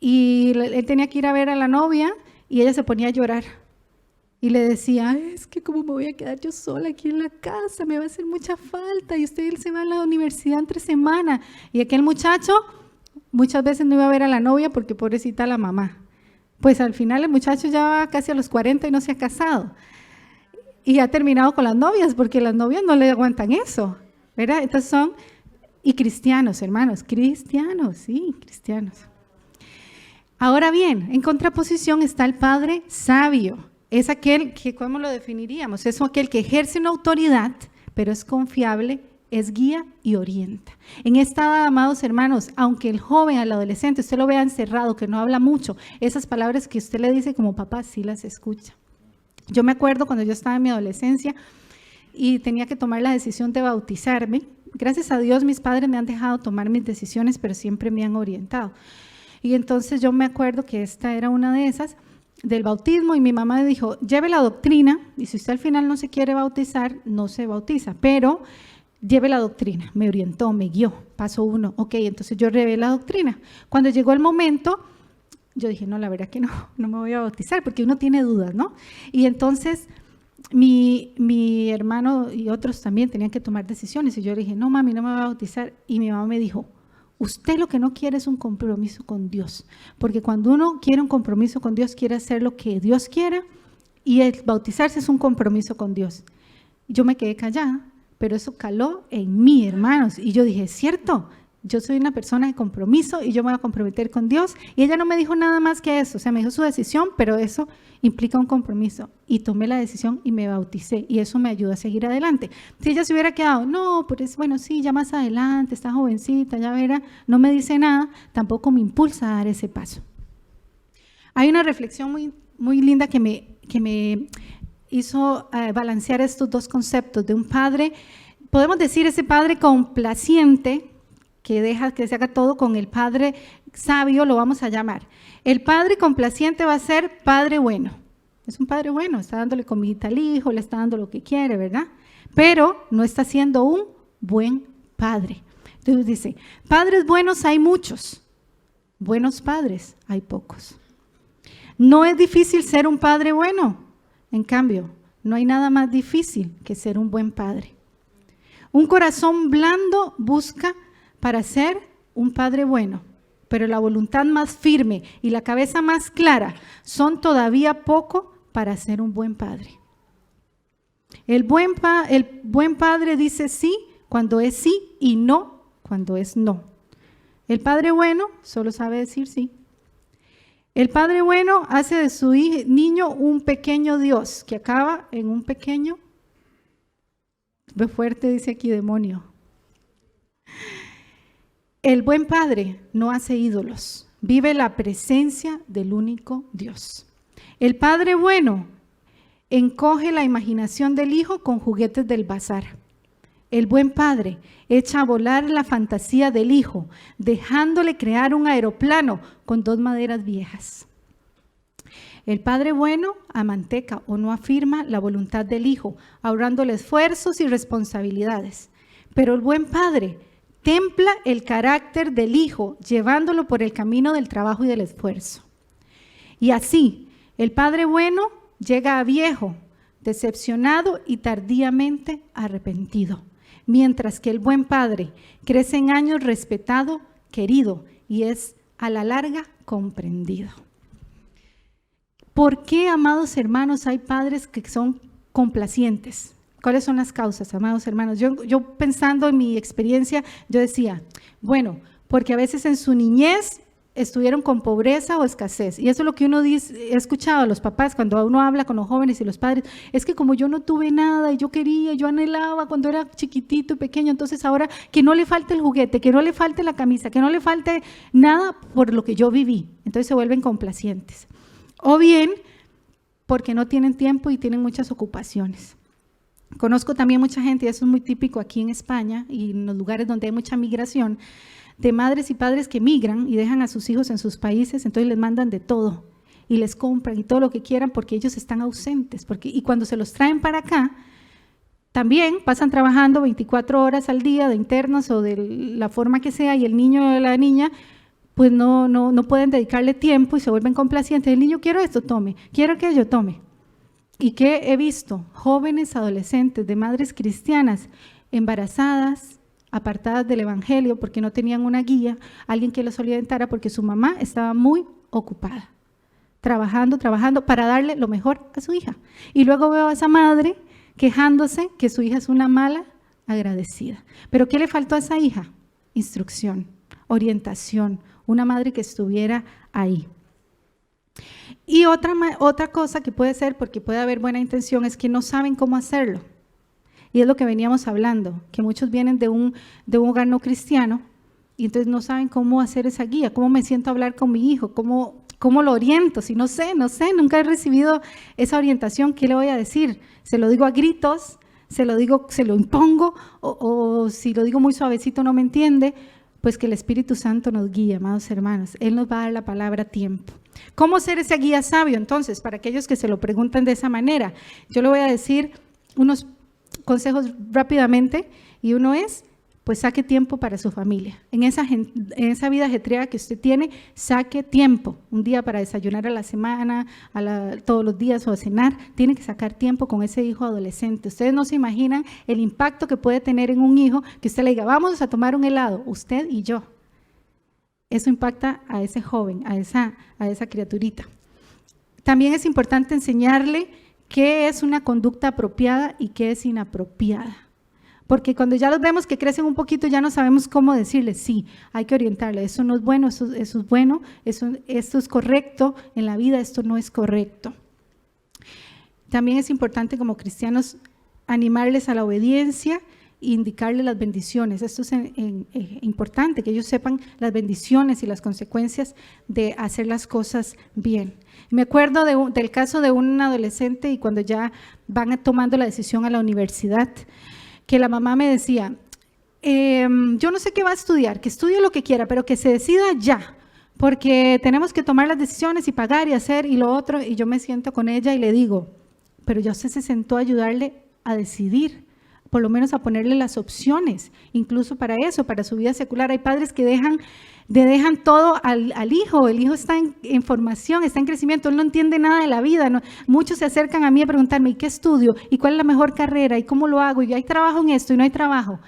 y él tenía que ir a ver a la novia, y ella se ponía a llorar. Y le decía: es que cómo me voy a quedar yo sola aquí en la casa, me va a hacer mucha falta, y él se va a la universidad entre semana. Y aquel muchacho muchas veces no iba a ver a la novia porque pobrecita la mamá. Pues al final el muchacho ya va casi a los 40 y no se ha casado. y ha terminado con las novias, porque las novias no le aguantan eso, ¿verdad? Entonces y cristianos, hermanos, cristianos, sí, cristianos. Ahora bien, en contraposición está el padre sabio. Es aquel que, ¿cómo lo definiríamos? Es aquel que ejerce una autoridad, pero es confiable, es guía y orienta. En esta edad, amados hermanos, aunque el joven, el adolescente, usted lo vea encerrado, que no habla mucho, esas palabras que usted le dice como papá, sí las escucha. Yo me acuerdo cuando yo estaba en mi adolescencia y tenía que tomar la decisión de bautizarme. Gracias a Dios mis padres me han dejado tomar mis decisiones, pero siempre me han orientado. Y entonces yo me acuerdo que esta era una de esas, del bautismo, y mi mamá me dijo, lleve la doctrina, y si usted al final no se quiere bautizar, no se bautiza, pero lleve la doctrina. Me orientó, me guió. Paso 1, ok, entonces yo llevé la doctrina. Cuando llegó el momento, yo dije, no, la verdad que no me voy a bautizar, porque uno tiene dudas, ¿no? Y entonces mi hermano y otros también tenían que tomar decisiones, y yo le dije, no, mami, no me voy a bautizar, y mi mamá me dijo, usted lo que no quiere es un compromiso con Dios, porque cuando uno quiere un compromiso con Dios, quiere hacer lo que Dios quiera, y el bautizarse es un compromiso con Dios. Yo me quedé callada, pero eso caló en mí, hermanos, y yo dije, es cierto, yo soy una persona de compromiso y yo me voy a comprometer con Dios, y ella no me dijo nada más que eso, o sea, me dijo su decisión, pero eso implica un compromiso, y tomé la decisión y me bauticé, y eso me ayudó a seguir adelante. Si ella se hubiera quedado, no, pues bueno, sí, ya más adelante, está jovencita, ya verá, no me dice nada, tampoco me impulsa a dar ese paso. Hay una reflexión muy linda que me hizo balancear estos dos conceptos de un padre, podemos decir ese padre complaciente, que deja que se haga todo, con el padre sabio, lo vamos a llamar. El padre complaciente va a ser padre bueno. Es un padre bueno, está dándole comidita al hijo, le está dando lo que quiere, ¿verdad? Pero no está siendo un buen padre. Entonces dice, padres buenos hay muchos, buenos padres hay pocos. No es difícil ser un padre bueno, en cambio, no hay nada más difícil que ser un buen padre. Un corazón blando busca para ser un padre bueno, pero la voluntad más firme y la cabeza más clara son todavía poco para ser un buen padre. El buen padre dice sí cuando es sí y no cuando es no. El padre bueno solo sabe decir sí. El padre bueno hace de su niño un pequeño Dios que acaba en un pequeño, ve fuerte dice aquí, demonio. El buen padre no hace ídolos, vive la presencia del único Dios. El padre bueno encoge la imaginación del hijo con juguetes del bazar. El buen padre echa a volar la fantasía del hijo, dejándole crear un aeroplano con 2 maderas viejas. El padre bueno amanteca o no afirma la voluntad del hijo, ahorrándole esfuerzos y responsabilidades. Pero el buen padre templa el carácter del hijo, llevándolo por el camino del trabajo y del esfuerzo. Y así, el padre bueno llega a viejo, decepcionado y tardíamente arrepentido, mientras que el buen padre crece en años respetado, querido y es a la larga comprendido. ¿Por qué, amados hermanos, hay padres que son complacientes? ¿Cuáles son las causas, amados hermanos? Yo pensando en mi experiencia, yo decía, bueno, porque a veces en su niñez estuvieron con pobreza o escasez. Y eso es lo que uno dice, he escuchado a los papás cuando uno habla con los jóvenes y los padres, es que como yo no tuve nada y yo quería, yo anhelaba cuando era chiquitito y pequeño, entonces ahora que no le falte el juguete, que no le falte la camisa, que no le falte nada por lo que yo viví. Entonces se vuelven complacientes. O bien porque no tienen tiempo y tienen muchas ocupaciones. Conozco también mucha gente, y eso es muy típico aquí en España y en los lugares donde hay mucha migración, de madres y padres que migran y dejan a sus hijos en sus países, entonces les mandan de todo y les compran y todo lo que quieran porque ellos están ausentes. Y cuando se los traen para acá, también pasan trabajando 24 horas al día de internos o de la forma que sea, y el niño o la niña pues no pueden dedicarle tiempo y se vuelven complacientes. El niño, quiero esto, tome, quiero que yo tome. ¿Y qué he visto? Jóvenes adolescentes de madres cristianas embarazadas, apartadas del evangelio porque no tenían una guía, alguien que los orientara porque su mamá estaba muy ocupada, trabajando para darle lo mejor a su hija. Y luego veo a esa madre quejándose que su hija es una mala agradecida. ¿Pero qué le faltó a esa hija? Instrucción, orientación, una madre que estuviera ahí. Y otra cosa que puede ser, porque puede haber buena intención, es que no saben cómo hacerlo. Y es lo que veníamos hablando, que muchos vienen de un hogar no cristiano y entonces no saben cómo hacer esa guía, cómo me siento a hablar con mi hijo, cómo lo oriento. Si no sé, nunca he recibido esa orientación, ¿qué le voy a decir? ¿Se lo digo a gritos? ¿Se lo impongo? O si lo digo muy suavecito no me entiende? Pues que el Espíritu Santo nos guíe, amados hermanos. Él nos va a dar la palabra a tiempo. ¿Cómo ser ese guía sabio? Entonces, para aquellos que se lo preguntan de esa manera, yo le voy a decir unos consejos rápidamente, y uno es, pues saque tiempo para su familia. En esa vida ajetreada que usted tiene, saque tiempo, un día para desayunar a la semana, todos los días o a cenar, tiene que sacar tiempo con ese hijo adolescente. Ustedes no se imaginan el impacto que puede tener en un hijo que usted le diga, vamos a tomar un helado, usted y yo. Eso impacta a ese joven, a esa criaturita. También es importante enseñarle qué es una conducta apropiada y qué es inapropiada. Porque cuando ya los vemos que crecen un poquito, ya no sabemos cómo decirles, sí, hay que orientarle, eso no es bueno, eso es bueno, esto es correcto en la vida, esto no es correcto. También es importante como cristianos animarles a la obediencia e indicarles las bendiciones. Esto es importante, que ellos sepan las bendiciones y las consecuencias de hacer las cosas bien. Me acuerdo del caso de un adolescente y cuando ya van tomando la decisión a la universidad, que la mamá me decía, yo no sé qué va a estudiar, que estudie lo que quiera, pero que se decida ya, porque tenemos que tomar las decisiones y pagar y hacer y lo otro. Y yo me siento con ella y le digo, pero ya usted se sentó a ayudarle a decidir, por lo menos a ponerle las opciones, incluso para eso, para su vida secular. Hay padres que dejan todo al hijo, el hijo está en formación, está en crecimiento, él no entiende nada de la vida, ¿no? Muchos se acercan a mí a preguntarme, ¿y qué estudio? ¿Y cuál es la mejor carrera? ¿Y cómo lo hago? ¿Y hay trabajo en esto y no hay trabajo?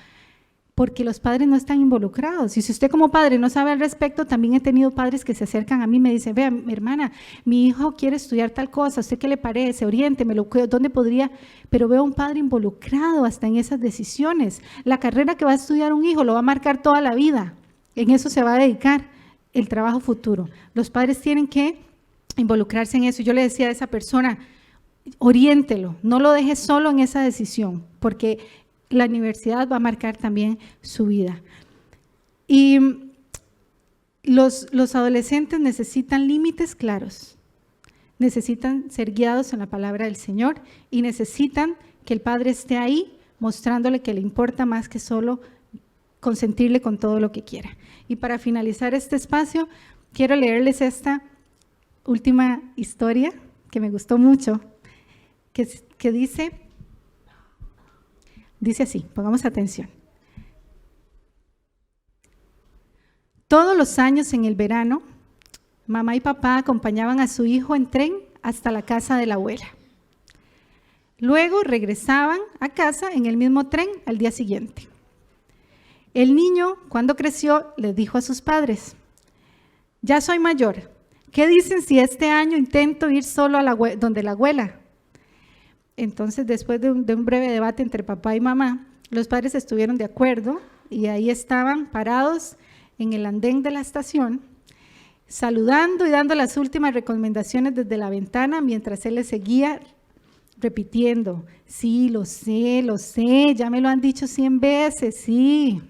Porque los padres no están involucrados. Y si usted como padre no sabe al respecto, también he tenido padres que se acercan a mí y me dicen, vea, mi hermana, mi hijo quiere estudiar tal cosa, ¿a usted qué le parece? Oriéntemelo, ¿dónde podría? Pero veo a un padre involucrado hasta en esas decisiones. La carrera que va a estudiar un hijo lo va a marcar toda la vida. En eso se va a dedicar el trabajo futuro. Los padres tienen que involucrarse en eso. Yo le decía a esa persona, oriéntelo, no lo deje solo en esa decisión, porque la universidad va a marcar también su vida. Y los adolescentes necesitan límites claros, necesitan ser guiados en la palabra del Señor y necesitan que el padre esté ahí mostrándole que le importa más que solo consentirle con todo lo que quiera. Y para finalizar este espacio, quiero leerles esta última historia que me gustó mucho, que dice así, pongamos atención. Todos los años en el verano, mamá y papá acompañaban a su hijo en tren hasta la casa de la abuela. Luego regresaban a casa en el mismo tren al día siguiente. El niño, cuando creció, les dijo a sus padres, ya soy mayor, ¿qué dicen si este año intento ir solo donde la abuela? Entonces, después de un breve debate entre papá y mamá, los padres estuvieron de acuerdo y ahí estaban parados en el andén de la estación, saludando y dando las últimas recomendaciones desde la ventana mientras él les seguía repitiendo, sí, lo sé, ya me lo han dicho 100 veces, sí.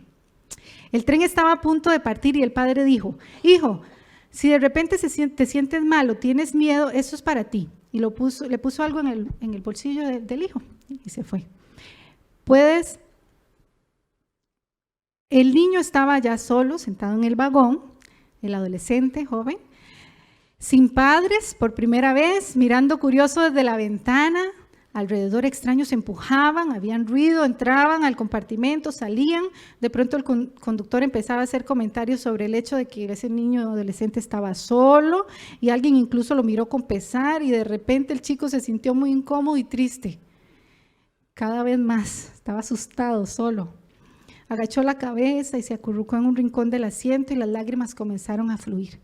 El tren estaba a punto de partir y el padre dijo, hijo, si de repente te sientes mal o tienes miedo, eso es para ti. Y le puso algo en el bolsillo del hijo y se fue. El niño estaba ya solo, sentado en el vagón, el adolescente, joven, sin padres, por primera vez, mirando curioso desde la ventana. Alrededor extraños se empujaban, habían ruido, entraban al compartimento, salían. De pronto el conductor empezaba a hacer comentarios sobre el hecho de que ese niño adolescente estaba solo y alguien incluso lo miró con pesar y de repente el chico se sintió muy incómodo y triste. Cada vez más, estaba asustado, solo. Agachó la cabeza y se acurrucó en un rincón del asiento y las lágrimas comenzaron a fluir.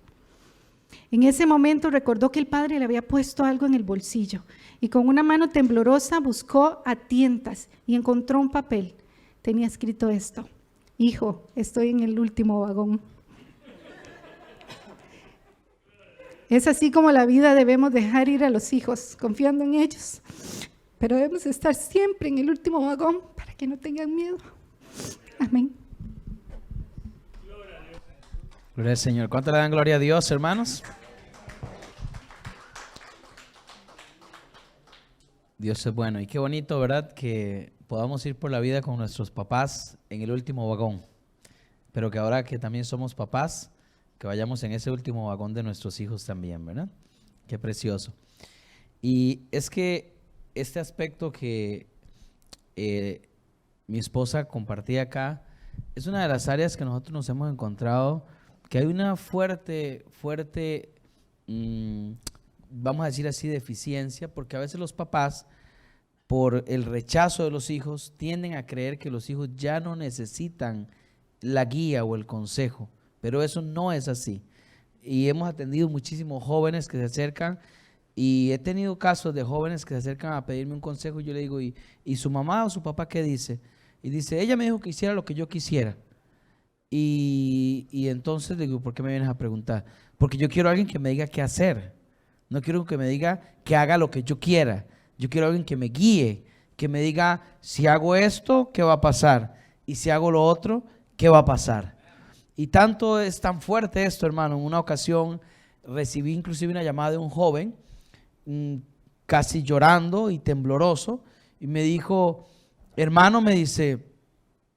En ese momento recordó que el padre le había puesto algo en el bolsillo y con una mano temblorosa buscó a tientas y encontró un papel. Tenía escrito esto: hijo, estoy en el último vagón. Es así como la vida debemos dejar ir a los hijos, confiando en ellos, pero debemos estar siempre en el último vagón para que no tengan miedo. Amén. Gloria al Señor. ¿Cuánto le dan gloria a Dios, hermanos? Dios es bueno. Y qué bonito, ¿verdad? Que podamos ir por la vida con nuestros papás en el último vagón. Pero que ahora que también somos papás, que vayamos en ese último vagón de nuestros hijos también, ¿verdad? Qué precioso. Y es que este aspecto que mi esposa compartía acá, es una de las áreas que nosotros nos hemos encontrado, que hay una fuerte, vamos a decir así, deficiencia, porque a veces los papás, por el rechazo de los hijos, tienden a creer que los hijos ya no necesitan la guía o el consejo, pero eso no es así. Y hemos atendido muchísimos jóvenes que se acercan, y he tenido casos de jóvenes que se acercan a pedirme un consejo, y yo le digo, ¿y su mamá o su papá qué dice? Y dice, ella me dijo que hiciera lo que yo quisiera. Y entonces le digo, ¿por qué me vienes a preguntar? Porque yo quiero a alguien que me diga qué hacer. No quiero que me diga que haga lo que yo quiera. Yo quiero a alguien que me guíe, que me diga, si hago esto, ¿qué va a pasar? Y si hago lo otro, ¿qué va a pasar? Y tanto es tan fuerte esto, hermano. En una ocasión recibí inclusive una llamada de un joven, casi llorando y tembloroso, y me dijo, hermano, me dice,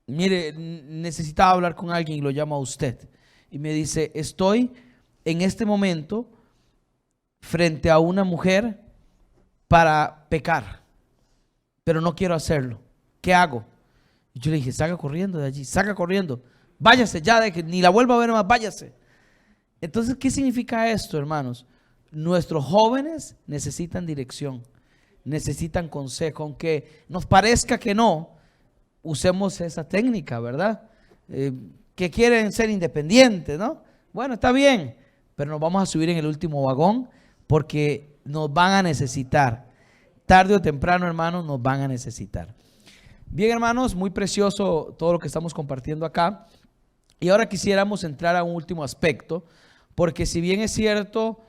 mire, necesitaba hablar con alguien y lo llamo a usted. Y me dice, estoy en este momento frente a una mujer para pecar, pero no quiero hacerlo. ¿Qué hago? Y yo le dije, salga corriendo de allí, salga corriendo, váyase ya, de que ni la vuelva a ver más, váyase. Entonces, ¿qué significa esto, hermanos? Nuestros jóvenes necesitan dirección, necesitan consejo, aunque nos parezca que no, usemos esa técnica, ¿verdad? Que quieren ser independientes, ¿no? Bueno, está bien, pero nos vamos a subir en el último vagón porque nos van a necesitar. Tarde o temprano, hermanos, nos van a necesitar. Bien, hermanos, muy precioso todo lo que estamos compartiendo acá. Y ahora quisiéramos entrar a un último aspecto, porque si bien es cierto,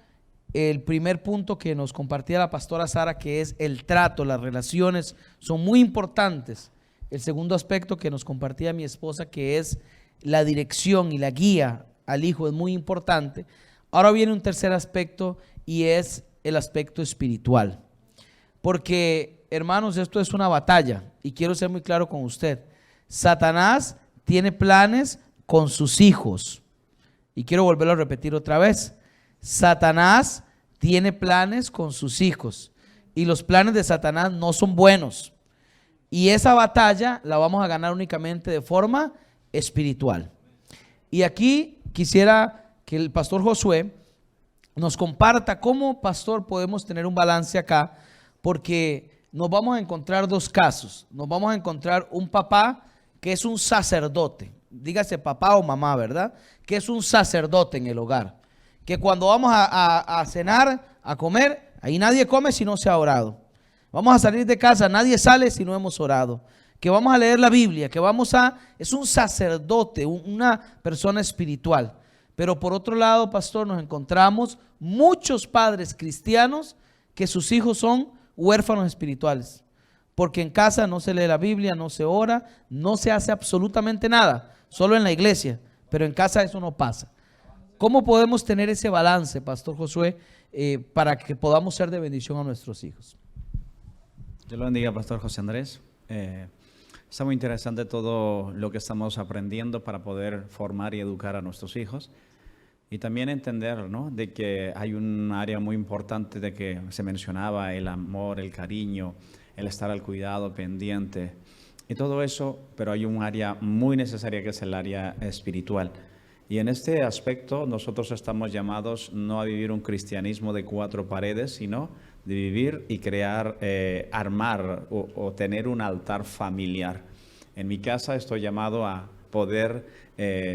el primer punto que nos compartía la pastora Sara, que es el trato, las relaciones, son muy importantes. El segundo aspecto que nos compartía mi esposa, que es la dirección y la guía al hijo, es muy importante. Ahora viene un tercer aspecto, y es el aspecto espiritual. Porque, hermanos, esto es una batalla, y quiero ser muy claro con usted. Satanás tiene planes con sus hijos. Y quiero volverlo a repetir otra vez. Satanás tiene planes con sus hijos, y los planes de Satanás no son buenos. Y esa batalla la vamos a ganar únicamente de forma espiritual. Y aquí quisiera que el pastor Josué nos comparta cómo, pastor, podemos tener un balance acá, porque nos vamos a encontrar dos casos. Nos vamos a encontrar un papá que es un sacerdote, dígase papá o mamá, ¿verdad? Que es un sacerdote en el hogar, que cuando vamos a cenar, a comer, ahí nadie come si no se ha orado. Vamos a salir de casa, nadie sale si no hemos orado. Que vamos a leer la Biblia, es un sacerdote, una persona espiritual. Pero por otro lado, pastor, nos encontramos muchos padres cristianos que sus hijos son huérfanos espirituales. Porque en casa no se lee la Biblia, no se ora, no se hace absolutamente nada, solo en la iglesia, pero en casa eso no pasa. ¿Cómo podemos tener ese balance, pastor Josué, para que podamos ser de bendición a nuestros hijos? Dios lo bendiga, pastor José Andrés. Está muy interesante todo lo que estamos aprendiendo para poder formar y educar a nuestros hijos. Y también entender, ¿no?, de que hay un área muy importante de que se mencionaba, el amor, el cariño, el estar al cuidado, pendiente y todo eso, pero hay un área muy necesaria que es el área espiritual. Y en este aspecto nosotros estamos llamados no a vivir un cristianismo de cuatro paredes, sino de vivir y crear, armar o tener un altar familiar. En mi casa estoy llamado a poder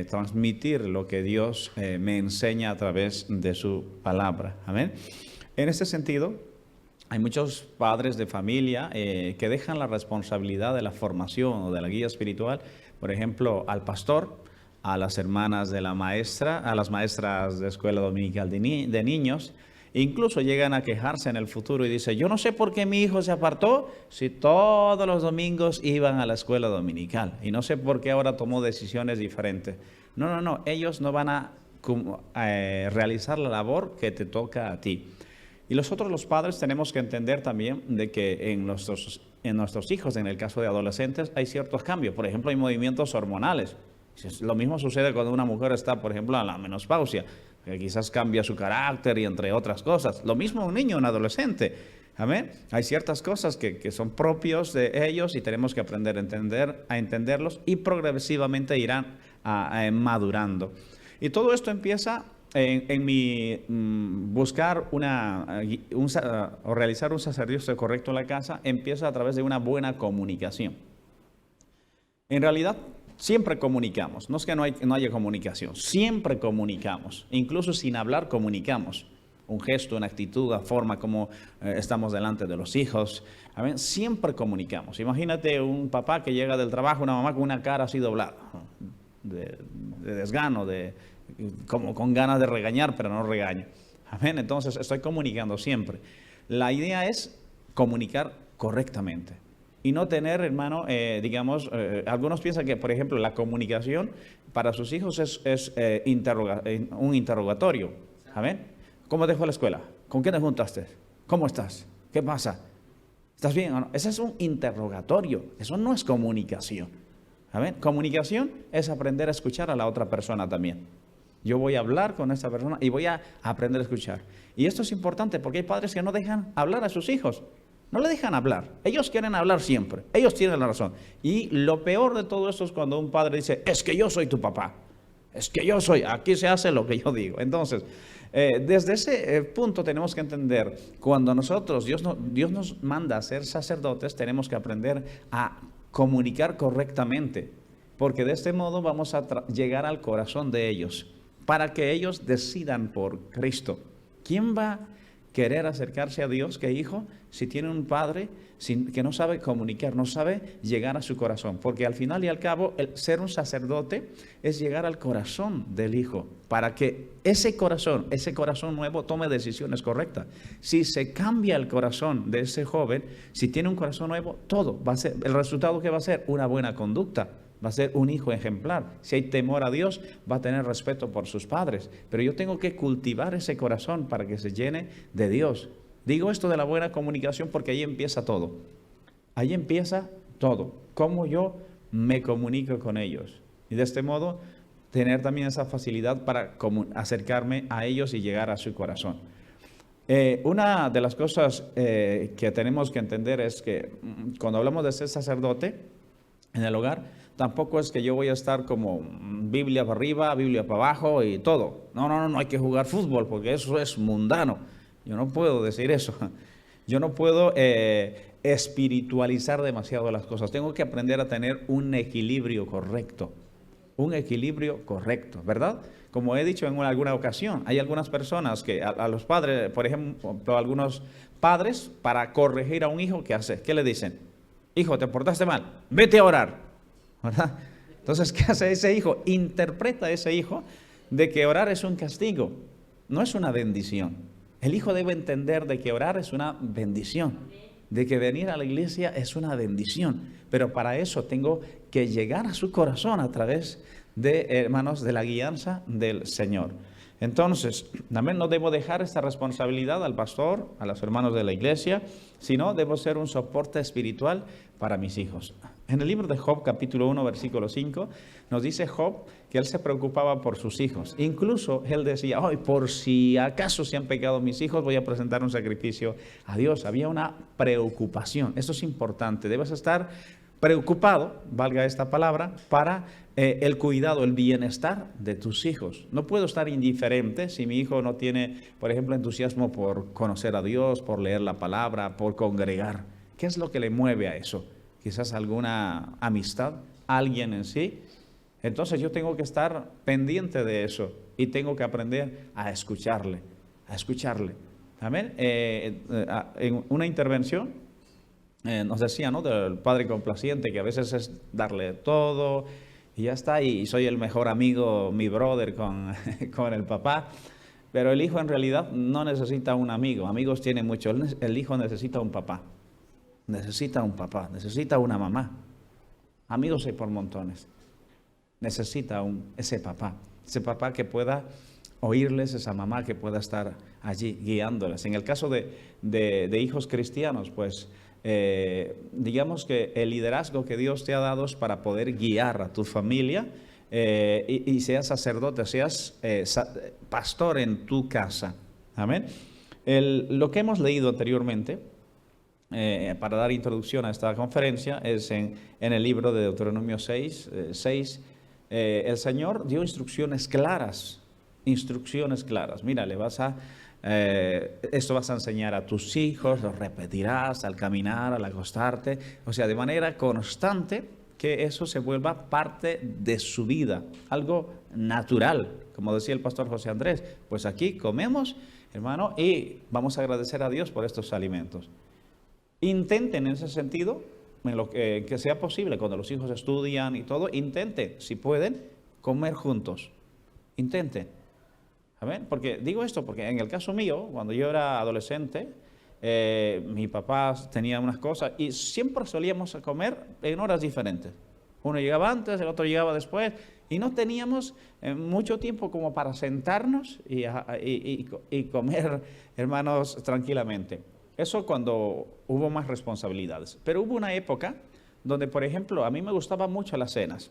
transmitir lo que Dios me enseña a través de su palabra. Amén. En este sentido, hay muchos padres de familia que dejan la responsabilidad de la formación o de la guía espiritual, por ejemplo, al pastor, a las hermanas de la maestra, a las maestras de escuela dominical de niños. Incluso llegan a quejarse en el futuro y dicen, yo no sé por qué mi hijo se apartó si todos los domingos iban a la escuela dominical y no sé por qué ahora tomó decisiones diferentes. No, ellos no van a realizar la labor que te toca a ti. Y nosotros los padres tenemos que entender también de que en nuestros hijos, en el caso de adolescentes, hay ciertos cambios. Por ejemplo, hay movimientos hormonales. Lo mismo sucede cuando una mujer está, por ejemplo, en la menopausia, que quizás cambia su carácter y entre otras cosas. Lo mismo un niño, un adolescente. Amén. Hay ciertas cosas que son propios de ellos y tenemos que aprender a entenderlos y progresivamente irán madurando. Y todo esto empieza en mi buscar o realizar un sacerdocio correcto en la casa, empieza a través de una buena comunicación. En realidad, siempre comunicamos, no es que no haya comunicación, siempre comunicamos, incluso sin hablar comunicamos. Un gesto, una actitud, la forma como estamos delante de los hijos, ¿amén? Siempre comunicamos. Imagínate un papá que llega del trabajo, una mamá con una cara así doblada, de desgano, como con ganas de regañar, pero no regaño. ¿Amén? Entonces estoy comunicando siempre. La idea es comunicar correctamente. Y no tener, hermano, algunos piensan que, por ejemplo, la comunicación para sus hijos es un interrogatorio. ¿Amén? ¿Cómo te fue la escuela? ¿Con quién te juntaste? ¿Cómo estás? ¿Qué pasa? ¿Estás bien o no? Ese es un interrogatorio. Eso no es comunicación. ¿Amén? Comunicación es aprender a escuchar a la otra persona también. Yo voy a hablar con esta persona y voy a aprender a escuchar. Y esto es importante porque hay padres que no dejan hablar a sus hijos. No le dejan hablar. Ellos quieren hablar siempre. Ellos tienen la razón. Y lo peor de todo esto es cuando un padre dice, es que yo soy tu papá. Es que yo soy. Aquí se hace lo que yo digo. Entonces, desde ese punto tenemos que entender, cuando Dios nos manda a ser sacerdotes, tenemos que aprender a comunicar correctamente. Porque de este modo vamos a llegar al corazón de ellos, para que ellos decidan por Cristo. ¿Quién va a querer acercarse a Dios que hijo si tiene un padre que no sabe comunicar, no sabe llegar a su corazón? Porque al final y al cabo, el ser un sacerdote es llegar al corazón del hijo, para que ese corazón nuevo tome decisiones correctas. Si se cambia el corazón de ese joven, si tiene un corazón nuevo, todo va a ser, el resultado que va a ser una buena conducta. Va a ser un hijo ejemplar. Si hay temor a Dios, va a tener respeto por sus padres. Pero yo tengo que cultivar ese corazón para que se llene de Dios. Digo esto de la buena comunicación porque ahí empieza todo. Ahí empieza todo. Cómo yo me comunico con ellos. Y de este modo, tener también esa facilidad para acercarme a ellos y llegar a su corazón. Una de las cosas que tenemos que entender es que cuando hablamos de ser sacerdote en el hogar, tampoco es que yo voy a estar como Biblia para arriba, Biblia para abajo y todo. No hay que jugar fútbol porque eso es mundano. Yo no puedo decir eso. Yo no puedo espiritualizar demasiado las cosas. Tengo que aprender a tener un equilibrio correcto. Un equilibrio correcto, ¿verdad? Como he dicho en alguna ocasión, hay algunas personas que a los padres, por ejemplo, algunos padres, para corregir a un hijo, ¿qué hace? ¿Qué le dicen? Hijo, te portaste mal, vete a orar. ¿Verdad? Entonces, ¿qué hace ese hijo? Interpreta a ese hijo de que orar es un castigo, no es una bendición. El hijo debe entender de que orar es una bendición, de que venir a la iglesia es una bendición, pero para eso tengo que llegar a su corazón a través de, hermanos, de la guianza del Señor. Entonces, también no debo dejar esta responsabilidad al pastor, a los hermanos de la iglesia, sino debo ser un soporte espiritual para mis hijos. En el libro de Job, capítulo 1, versículo 5, nos dice Job que él se preocupaba por sus hijos. Incluso él decía, hoy por si acaso se han pecado mis hijos, voy a presentar un sacrificio a Dios. Había una preocupación. Esto es importante. Debes estar preocupado, valga esta palabra, para el cuidado, el bienestar de tus hijos. No puedo estar indiferente si mi hijo no tiene, por ejemplo, entusiasmo por conocer a Dios, por leer la palabra, por congregar. ¿Qué es lo que le mueve a eso? Quizás alguna amistad, alguien en sí. Entonces yo tengo que estar pendiente de eso y tengo que aprender a escucharle, a escucharle. Amén. En una intervención nos decía, ¿no?, del padre complaciente, que a veces es darle todo y ya está, y soy el mejor amigo, mi brother con, con el papá. Pero el hijo en realidad no necesita un amigo, amigos tiene mucho, el hijo necesita un papá, necesita una mamá. Amigos hay por montones. Necesita ese papá que pueda oírles, esa mamá que pueda estar allí guiándoles. En el caso de hijos cristianos, pues digamos que el liderazgo que Dios te ha dado es para poder guiar a tu familia y seas sacerdote, seas pastor en tu casa. Amén. Lo que hemos leído anteriormente, para dar introducción a esta conferencia, es en el libro de Deuteronomio 6. El Señor dio instrucciones claras. Mira, esto vas a enseñar a tus hijos, lo repetirás al caminar, al acostarte, o sea, de manera constante, que eso se vuelva parte de su vida, algo natural, como decía el pastor José Andrés. Pues aquí comemos, hermano, y vamos a agradecer a Dios por estos alimentos. Intenten en ese sentido, en lo que sea posible, cuando los hijos estudian y todo, intenten, si pueden, comer juntos. Intenten. ¿Amén? Porque digo esto porque en el caso mío, cuando yo era adolescente, mi papá tenía unas cosas y siempre solíamos comer en horas diferentes. Uno llegaba antes, el otro llegaba después, y no teníamos mucho tiempo como para sentarnos y comer, hermanos, tranquilamente. Eso cuando hubo más responsabilidades. Pero hubo una época donde, por ejemplo, a mí me gustaban mucho las cenas.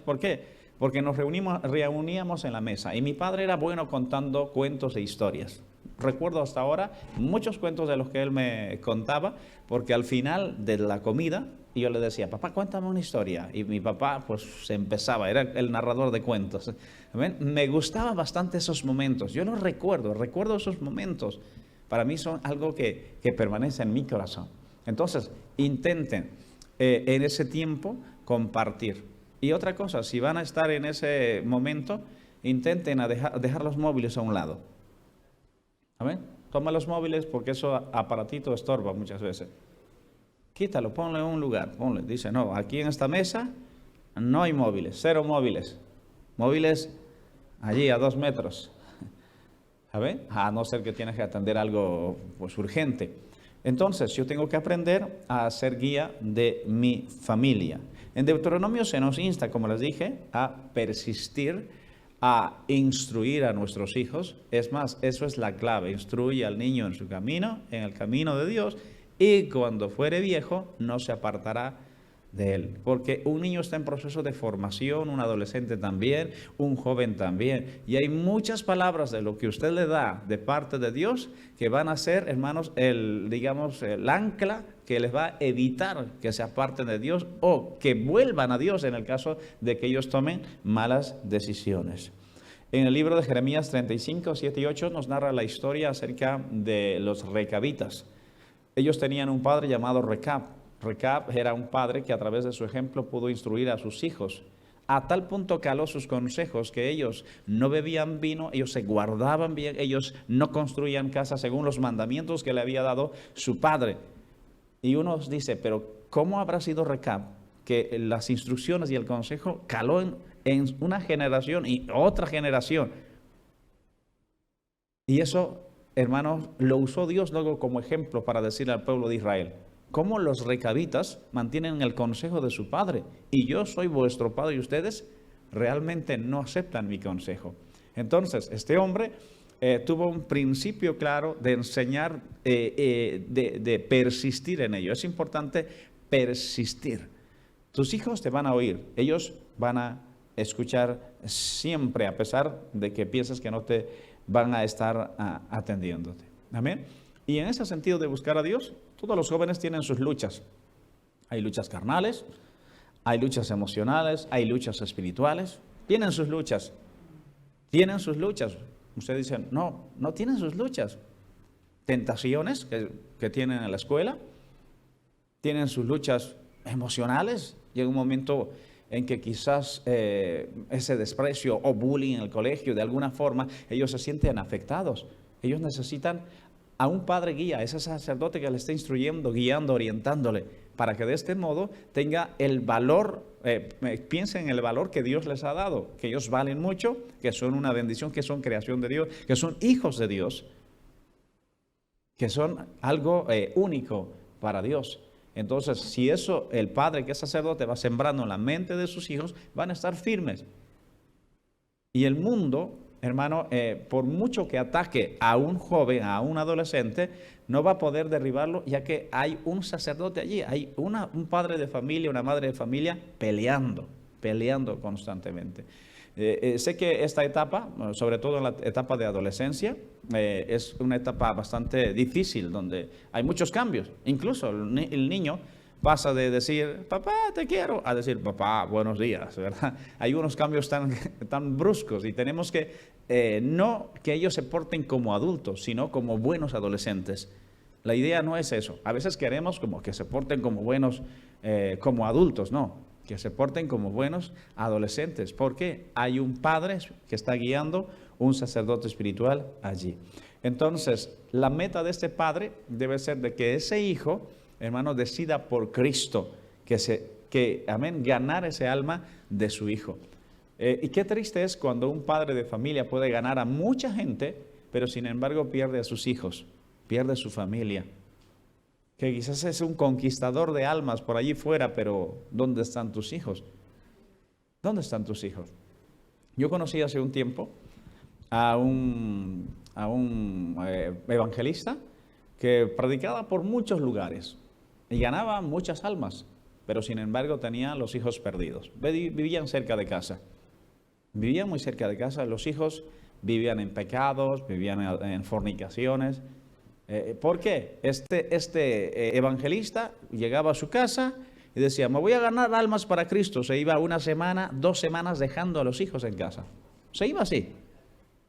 ¿Por qué? Porque nos reuníamos en la mesa y mi padre era bueno contando cuentos e historias. Recuerdo hasta ahora muchos cuentos de los que él me contaba, porque al final de la comida yo le decía, papá, cuéntame una historia. Y mi papá pues se empezaba, era el narrador de cuentos. ¿Ven? Me gustaban bastante esos momentos. Yo los recuerdo esos momentos. Para mí son algo que permanece en mi corazón. Entonces, intenten en ese tiempo compartir. Y otra cosa, si van a estar en ese momento, intenten dejar los móviles a un lado. ¿Amén? Toma los móviles porque eso aparatito estorba muchas veces. Quítalo, ponlo en un lugar. Dice, no, aquí en esta mesa no hay móviles, 0 móviles. Móviles allí a 2 metros. ¿Amén? A no ser que tienes que atender algo pues urgente. Entonces, yo tengo que aprender a ser guía de mi familia. En Deuteronomio se nos insta, como les dije, a persistir, a instruir a nuestros hijos. Es más, eso es la clave. Instruye al niño en su camino, en el camino de Dios, y cuando fuere viejo no se apartará de él. Porque un niño está en proceso de formación, un adolescente también, un joven también. Y hay muchas palabras de lo que usted le da de parte de Dios que van a ser, hermanos, el ancla que les va a evitar que se aparten de Dios o que vuelvan a Dios en el caso de que ellos tomen malas decisiones. En el libro de Jeremías 35, 7 y 8 nos narra la historia acerca de los recabitas. Ellos tenían un padre llamado Recab. Recab era un padre que a través de su ejemplo pudo instruir a sus hijos. A tal punto caló sus consejos que ellos no bebían vino, ellos se guardaban bien, ellos no construían casas según los mandamientos que le había dado su padre. Y uno dice, pero ¿cómo habrá sido Recab que las instrucciones y el consejo caló en una generación y otra generación? Y eso, hermanos, lo usó Dios luego como ejemplo para decirle al pueblo de Israel, cómo los recabitas mantienen el consejo de su padre, y yo soy vuestro padre y ustedes realmente no aceptan mi consejo. Entonces, este hombre tuvo un principio claro de enseñar, de persistir en ello. Es importante persistir. Tus hijos te van a oír, ellos van a escuchar siempre, a pesar de que pienses que no te van a estar atendiéndote. Amén. Y en ese sentido de buscar a Dios, todos los jóvenes tienen sus luchas. Hay luchas carnales, hay luchas emocionales, hay luchas espirituales. Tienen sus luchas. Ustedes dicen, no tienen sus luchas. Tentaciones que tienen en la escuela. Tienen sus luchas emocionales. Llega un momento en que quizás ese desprecio o bullying en el colegio, de alguna forma, ellos se sienten afectados. Ellos necesitan a un padre guía, a ese sacerdote que le esté instruyendo, guiando, orientándole, para que de este modo tenga el valor, piensen en el valor que Dios les ha dado, que ellos valen mucho, que son una bendición, que son creación de Dios, que son hijos de Dios, que son algo único para Dios. Entonces, si eso el padre que es sacerdote va sembrando en la mente de sus hijos, van a estar firmes. Y el mundo, hermano, por mucho que ataque a un joven, a un adolescente, no va a poder derribarlo, ya que hay un sacerdote allí, hay un padre de familia, una madre de familia peleando constantemente. Sé que esta etapa, sobre todo en la etapa de adolescencia, es una etapa bastante difícil, donde hay muchos cambios. Incluso el niño pasa de decir, papá, te quiero, a decir, papá, buenos días, ¿verdad? Hay unos cambios tan bruscos y tenemos que, no que ellos se porten como adultos, sino como buenos adolescentes. La idea no es eso. A veces queremos como que se porten como buenos, como adultos, no. Que se porten como buenos adolescentes, porque hay un padre que está guiando, un sacerdote espiritual allí. Entonces, la meta de este padre debe ser de que ese hijo, hermano, decida por Cristo, amén, ganar ese alma de su hijo. Y qué triste es cuando un padre de familia puede ganar a mucha gente, pero sin embargo pierde a sus hijos, pierde su familia. Que quizás es un conquistador de almas por allí fuera, pero ¿dónde están tus hijos? ¿Dónde están tus hijos? Yo conocí hace un tiempo a un evangelista que predicaba por muchos lugares y ganaba muchas almas, pero sin embargo tenía los hijos perdidos. Vivían cerca de casa, vivían muy cerca de casa, los hijos vivían en pecados, vivían en fornicaciones. ¿Por qué? Este evangelista llegaba a su casa y decía, me voy a ganar almas para Cristo. Se iba 1 semana, 2 semanas dejando a los hijos en casa. Se iba así.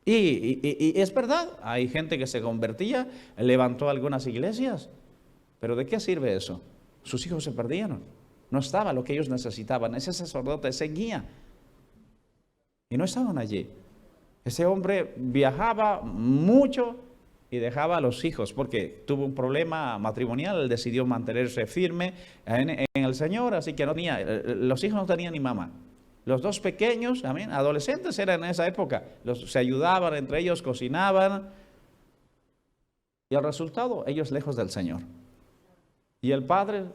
Y es verdad, hay gente que se convertía, levantó algunas iglesias. Pero ¿de qué sirve eso? Sus hijos se perdieron. No estaba lo que ellos necesitaban. Ese sacerdote, ese guía. Y no estaban allí. Ese hombre viajaba mucho y dejaba a los hijos porque tuvo un problema matrimonial, él decidió mantenerse firme en el Señor, así que los hijos no tenían ni mamá. Los 2 pequeños, amén, adolescentes eran en esa época, se ayudaban entre ellos, cocinaban, y el resultado, ellos lejos del Señor. Y el padre,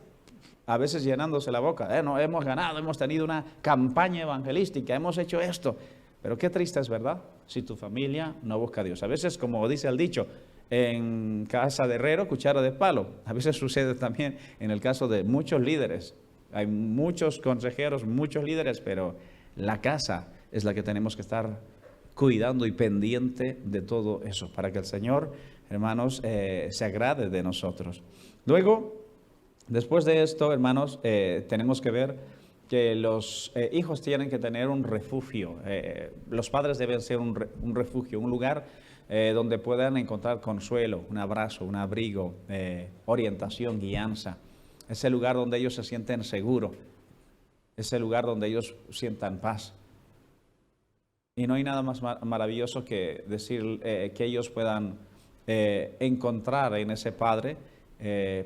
a veces llenándose la boca, no, hemos ganado, hemos tenido una campaña evangelística, hemos hecho esto. Pero qué triste es, ¿verdad? Si tu familia no busca a Dios. A veces, como dice el dicho, en casa de herrero, cuchara de palo. A veces sucede también en el caso de muchos líderes. Hay muchos consejeros, muchos líderes, pero la casa es la que tenemos que estar cuidando y pendiente de todo eso, para que el Señor, hermanos, se agrade de nosotros. Luego, después de esto, hermanos, tenemos que ver que los hijos tienen que tener un refugio. Los padres deben ser un refugio, un lugar donde puedan encontrar consuelo, un abrazo, un abrigo, orientación, guianza. Ese lugar donde ellos se sienten seguros, ese lugar donde ellos sientan paz. Y no hay nada más maravilloso que decir que ellos puedan encontrar en ese padre,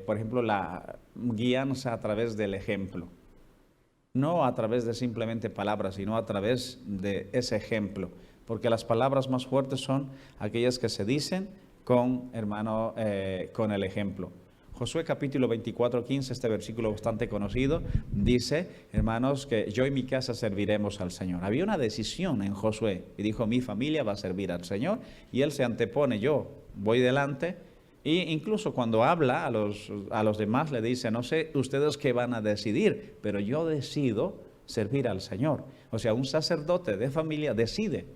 por ejemplo, la guianza a través del ejemplo. No a través de simplemente palabras, sino a través de ese ejemplo. Porque las palabras más fuertes son aquellas que se dicen con el ejemplo. Josué capítulo 24:15, este versículo bastante conocido, dice, hermanos, que yo y mi casa serviremos al Señor. Había una decisión en Josué y dijo, mi familia va a servir al Señor, y él se antepone, yo voy delante. Y incluso cuando habla a los demás le dice, no sé ustedes qué van a decidir, pero yo decido servir al Señor. O sea, un sacerdote de familia decide,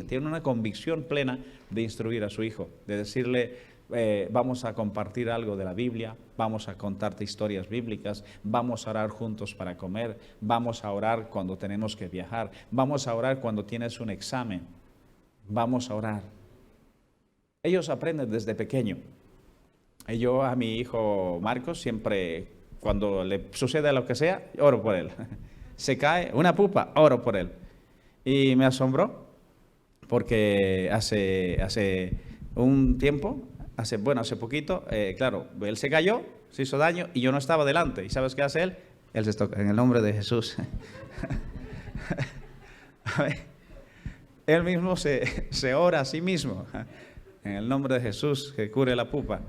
tiene una convicción plena de instruir a su hijo, de decirle, vamos a compartir algo de la Biblia, vamos a contarte historias bíblicas, vamos a orar juntos para comer, vamos a orar cuando tenemos que viajar, vamos a orar cuando tienes un examen, vamos a orar. Ellos aprenden desde pequeño. Yo a mi hijo Marcos siempre, cuando le sucede lo que sea, oro por él. se cae una pupa, oro por él. Y me asombró porque hace un tiempo, hace poquito, claro, él se cayó, se hizo daño y yo no estaba delante. ¿Y sabes qué hace él? Él se toca en el nombre de Jesús. A ver, él mismo se ora a sí mismo. En el nombre de Jesús, que cure la pupa.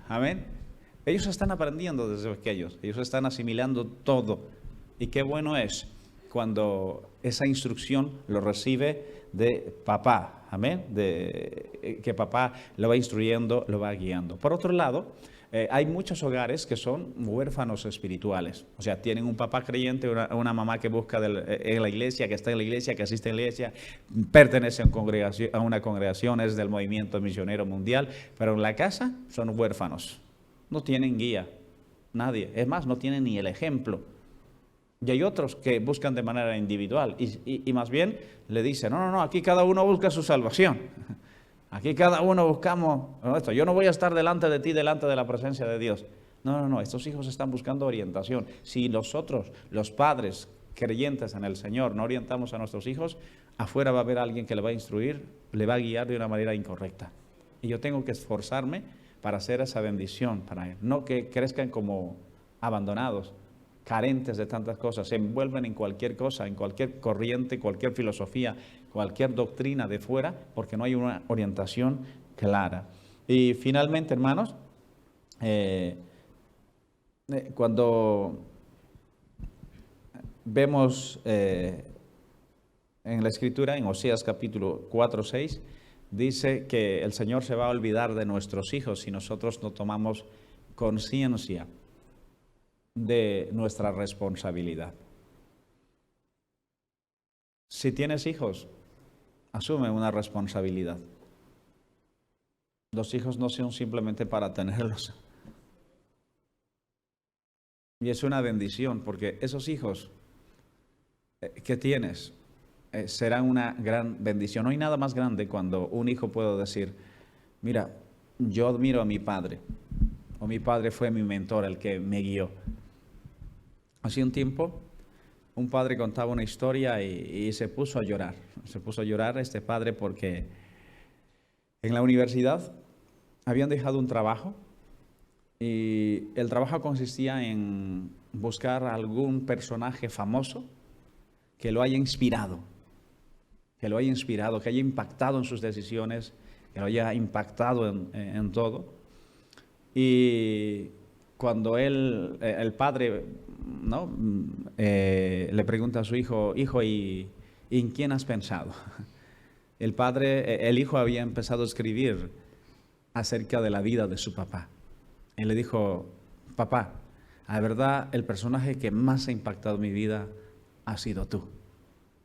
Amén. Ellos están aprendiendo desde pequeños, ellos están asimilando todo. Y qué bueno es cuando esa instrucción lo recibe de papá. Amén. Que papá lo va instruyendo, lo va guiando. Por otro lado, hay muchos hogares que son huérfanos espirituales. O sea, tienen un papá creyente, una mamá que busca en la iglesia, que está en la iglesia, que asiste a la iglesia, pertenece a una congregación, es del movimiento misionero mundial, pero en la casa son huérfanos. No tienen guía, nadie. Es más, no tienen ni el ejemplo. Y hay otros que buscan de manera individual y más bien le dicen, no, aquí cada uno busca su salvación. Aquí cada uno buscamos esto. Yo no voy a estar delante de ti, delante de la presencia de Dios. No, estos hijos están buscando orientación. Si nosotros, los padres creyentes en el Señor, no orientamos a nuestros hijos, afuera va a haber alguien que le va a instruir, le va a guiar de una manera incorrecta. Y yo tengo que esforzarme para hacer esa bendición para él. No que crezcan como abandonados, carentes de tantas cosas, se envuelven en cualquier cosa, en cualquier corriente, cualquier filosofía, cualquier doctrina de fuera, porque no hay una orientación clara. Y finalmente, hermanos, cuando vemos en la Escritura, en Oseas capítulo 4:6, dice que el Señor se va a olvidar de nuestros hijos si nosotros no tomamos conciencia de nuestra responsabilidad. Si tienes hijos, asume una responsabilidad. Los hijos no son simplemente para tenerlos. Y es una bendición porque esos hijos que tienes serán una gran bendición. No hay nada más grande cuando un hijo puede decir, mira, yo admiro a mi padre, o mi padre fue mi mentor, el que me guió. Hace un tiempo, un padre contaba una historia y se puso a llorar. Se puso a llorar este padre porque en la universidad habían dejado un trabajo y el trabajo consistía en buscar a algún personaje famoso que lo haya inspirado, que haya impactado en sus decisiones, que lo haya impactado en todo. Y cuando el padre le pregunta a su hijo, ¿y en quién has pensado? El hijo había empezado a escribir acerca de la vida de su papá. Él le dijo, papá, la verdad, el personaje que más ha impactado mi vida ha sido tú.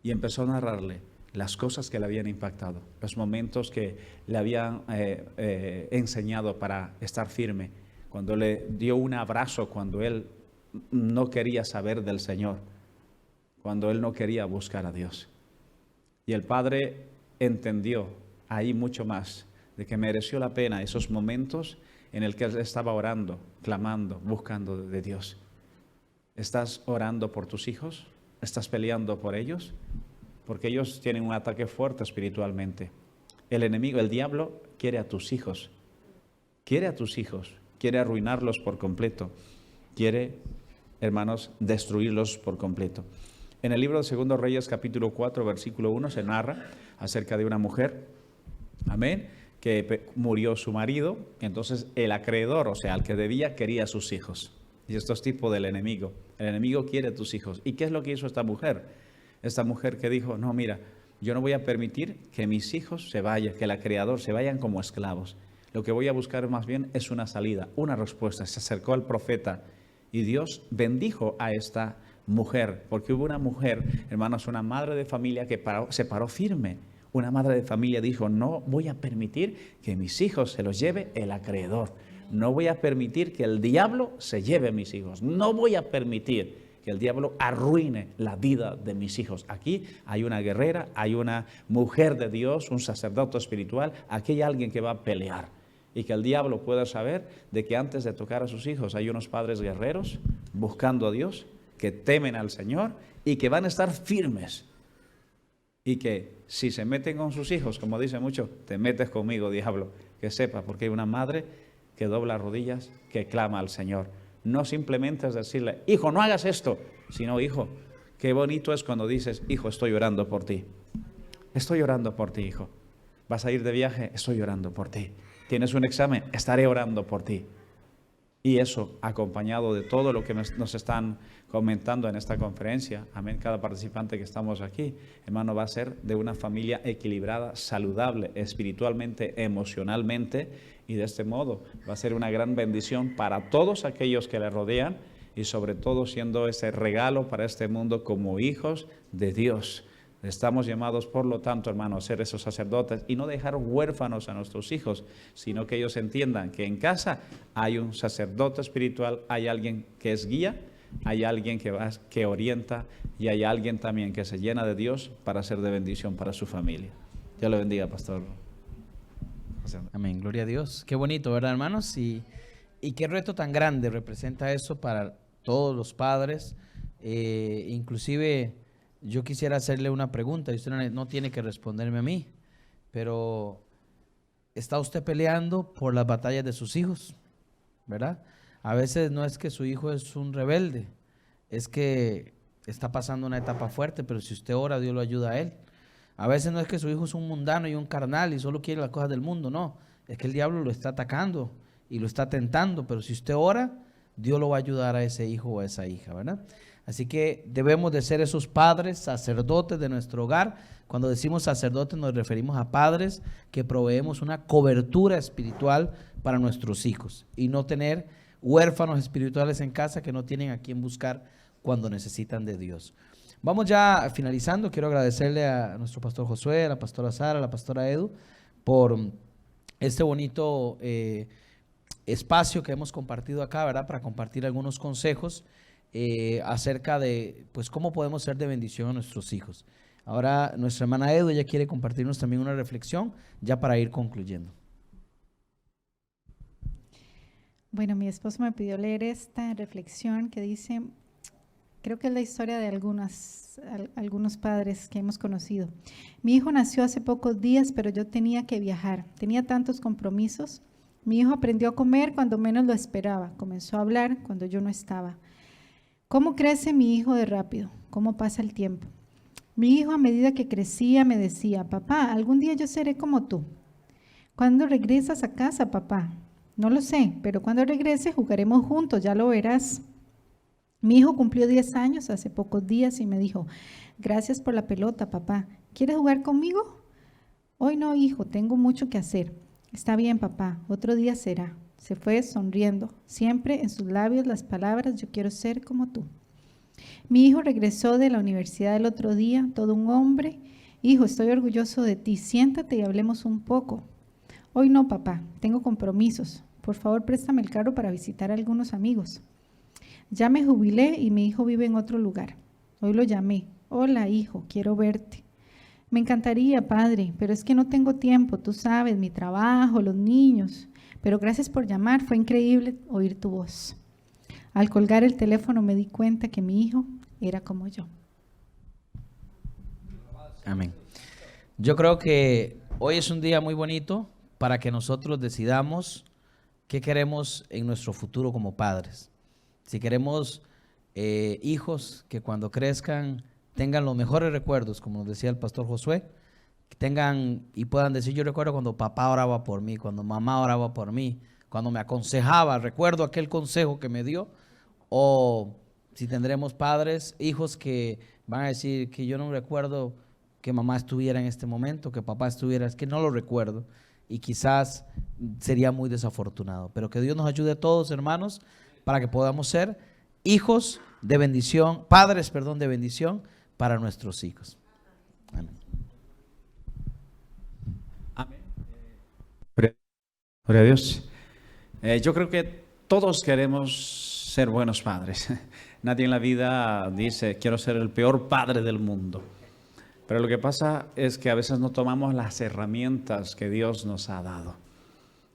Y empezó a narrarle las cosas que le habían impactado, los momentos que le habían enseñado para estar firme, cuando le dio un abrazo, cuando él no quería saber del Señor, cuando él no quería buscar a Dios. Y el padre entendió ahí mucho más de que mereció la pena esos momentos en el que él estaba orando, clamando, buscando de Dios. ¿Estás orando por tus hijos? ¿Estás peleando por ellos? Porque ellos tienen un ataque fuerte espiritualmente. El enemigo, el diablo, quiere a tus hijos. Quiere arruinarlos por completo. Quiere, hermanos, destruirlos por completo. En el libro de 2 Reyes, capítulo 4, versículo 1, se narra acerca de una mujer, amén, que murió su marido. Entonces el acreedor, o sea, el que debía, quería a sus hijos. Y esto es tipo del enemigo. El enemigo quiere a tus hijos. ¿Y qué es lo que hizo esta mujer? Esta mujer que dijo, no, mira, yo no voy a permitir que mis hijos se vayan, que el acreedor se vayan como esclavos. Lo que voy a buscar más bien es una salida, una respuesta. Se acercó al profeta y Dios bendijo a esta mujer, porque hubo una mujer, hermanos, una madre de familia que se paró firme. Una madre de familia dijo, no voy a permitir que mis hijos se los lleve el acreedor. No voy a permitir que el diablo se lleve a mis hijos. No voy a permitir que el diablo arruine la vida de mis hijos. Aquí hay una guerrera, hay una mujer de Dios, un sacerdote espiritual. Aquí hay alguien que va a pelear. Y que el diablo pueda saber de que antes de tocar a sus hijos hay unos padres guerreros buscando a Dios, que temen al Señor y que van a estar firmes. Y que si se meten con sus hijos, como dice mucho, te metes conmigo, diablo, que sepa, porque hay una madre que dobla rodillas, que clama al Señor. No simplemente es decirle, hijo, no hagas esto, sino, hijo, qué bonito es cuando dices, hijo, estoy orando por ti. Estoy orando por ti, hijo. Vas a ir de viaje, estoy orando por ti. Tienes un examen, estaré orando por ti. Y eso, acompañado de todo lo que nos están comentando en esta conferencia, amén, cada participante que estamos aquí, hermano, va a ser de una familia equilibrada, saludable, espiritualmente, emocionalmente, y de este modo va a ser una gran bendición para todos aquellos que le rodean y sobre todo siendo ese regalo para este mundo como hijos de Dios. Estamos llamados, por lo tanto, hermano, a ser esos sacerdotes y no dejar huérfanos a nuestros hijos, sino que ellos entiendan que en casa hay un sacerdote espiritual, hay alguien que es guía, hay alguien que orienta y hay alguien también que se llena de Dios para ser de bendición para su familia. Dios le bendiga, pastor. Amén, gloria a Dios. Qué bonito, ¿verdad, hermanos? Y qué reto tan grande representa eso para todos los padres, inclusive... Yo quisiera hacerle una pregunta y usted no tiene que responderme a mí, pero ¿está usted peleando por las batallas de sus hijos? ¿Verdad? A veces no es que su hijo es un rebelde, es que está pasando una etapa fuerte, pero si usted ora, Dios lo ayuda a él. A veces no es que su hijo es un mundano y un carnal y solo quiere las cosas del mundo, no. Es que el diablo lo está atacando y lo está tentando, pero si usted ora, Dios lo va a ayudar a ese hijo o a esa hija, ¿verdad? Así que debemos de ser esos padres, sacerdotes de nuestro hogar. Cuando decimos sacerdotes nos referimos a padres que proveemos una cobertura espiritual para nuestros hijos y no tener huérfanos espirituales en casa que no tienen a quién buscar cuando necesitan de Dios. Vamos ya finalizando. Quiero agradecerle a nuestro pastor Josué, a la pastora Sara, a la pastora Edu por este bonito espacio que hemos compartido acá, ¿verdad? Para compartir algunos consejos acerca de pues cómo podemos ser de bendición a nuestros hijos. Ahora nuestra hermana Edu, ella quiere compartirnos también una reflexión ya para ir concluyendo. Bueno, mi esposo me pidió leer esta reflexión que dice, creo que es la historia de algunos padres que hemos conocido. Mi hijo nació hace pocos días, pero yo tenía que viajar, tenía tantos compromisos. Mi hijo aprendió a comer cuando menos lo esperaba, comenzó a hablar cuando yo no estaba. ¿Cómo crece mi hijo de rápido? ¿Cómo pasa el tiempo? Mi hijo, a medida que crecía, me decía, papá, algún día yo seré como tú. ¿Cuándo regresas a casa, papá? No lo sé, pero cuando regrese jugaremos juntos, ya lo verás. Mi hijo cumplió 10 años hace pocos días y me dijo, gracias por la pelota, papá. ¿Quieres jugar conmigo? Hoy no, hijo, tengo mucho que hacer. Está bien, papá, otro día será. Se fue sonriendo, siempre en sus labios las palabras, yo quiero ser como tú. Mi hijo regresó de la universidad el otro día, todo un hombre. Hijo, estoy orgulloso de ti, siéntate y hablemos un poco. Hoy no, papá, tengo compromisos. Por favor, préstame el carro para visitar a algunos amigos. Ya me jubilé y mi hijo vive en otro lugar. Hoy lo llamé. Hola, hijo, quiero verte. Me encantaría, padre, pero es que no tengo tiempo, tú sabes, mi trabajo, los niños. Pero gracias por llamar, fue increíble oír tu voz. Al colgar el teléfono me di cuenta que mi hijo era como yo. Amén. Yo creo que hoy es un día muy bonito para que nosotros decidamos qué queremos en nuestro futuro como padres. Si queremos hijos que cuando crezcan tengan los mejores recuerdos, como nos decía el pastor Josué, que tengan y puedan decir, yo recuerdo cuando papá oraba por mí, cuando mamá oraba por mí, cuando me aconsejaba, recuerdo aquel consejo que me dio. O si tendremos padres, hijos que van a decir que yo no recuerdo que mamá estuviera en este momento, que papá estuviera, es que no lo recuerdo y quizás sería muy desafortunado. Pero que Dios nos ayude a todos, hermanos, para que podamos ser hijos de bendición, padres, perdón, de bendición para nuestros hijos. Amén. Amén. Gloria a Dios. Yo creo que todos queremos ser buenos padres. Nadie en la vida dice, quiero ser el peor padre del mundo. Pero lo que pasa es que a veces no tomamos las herramientas que Dios nos ha dado.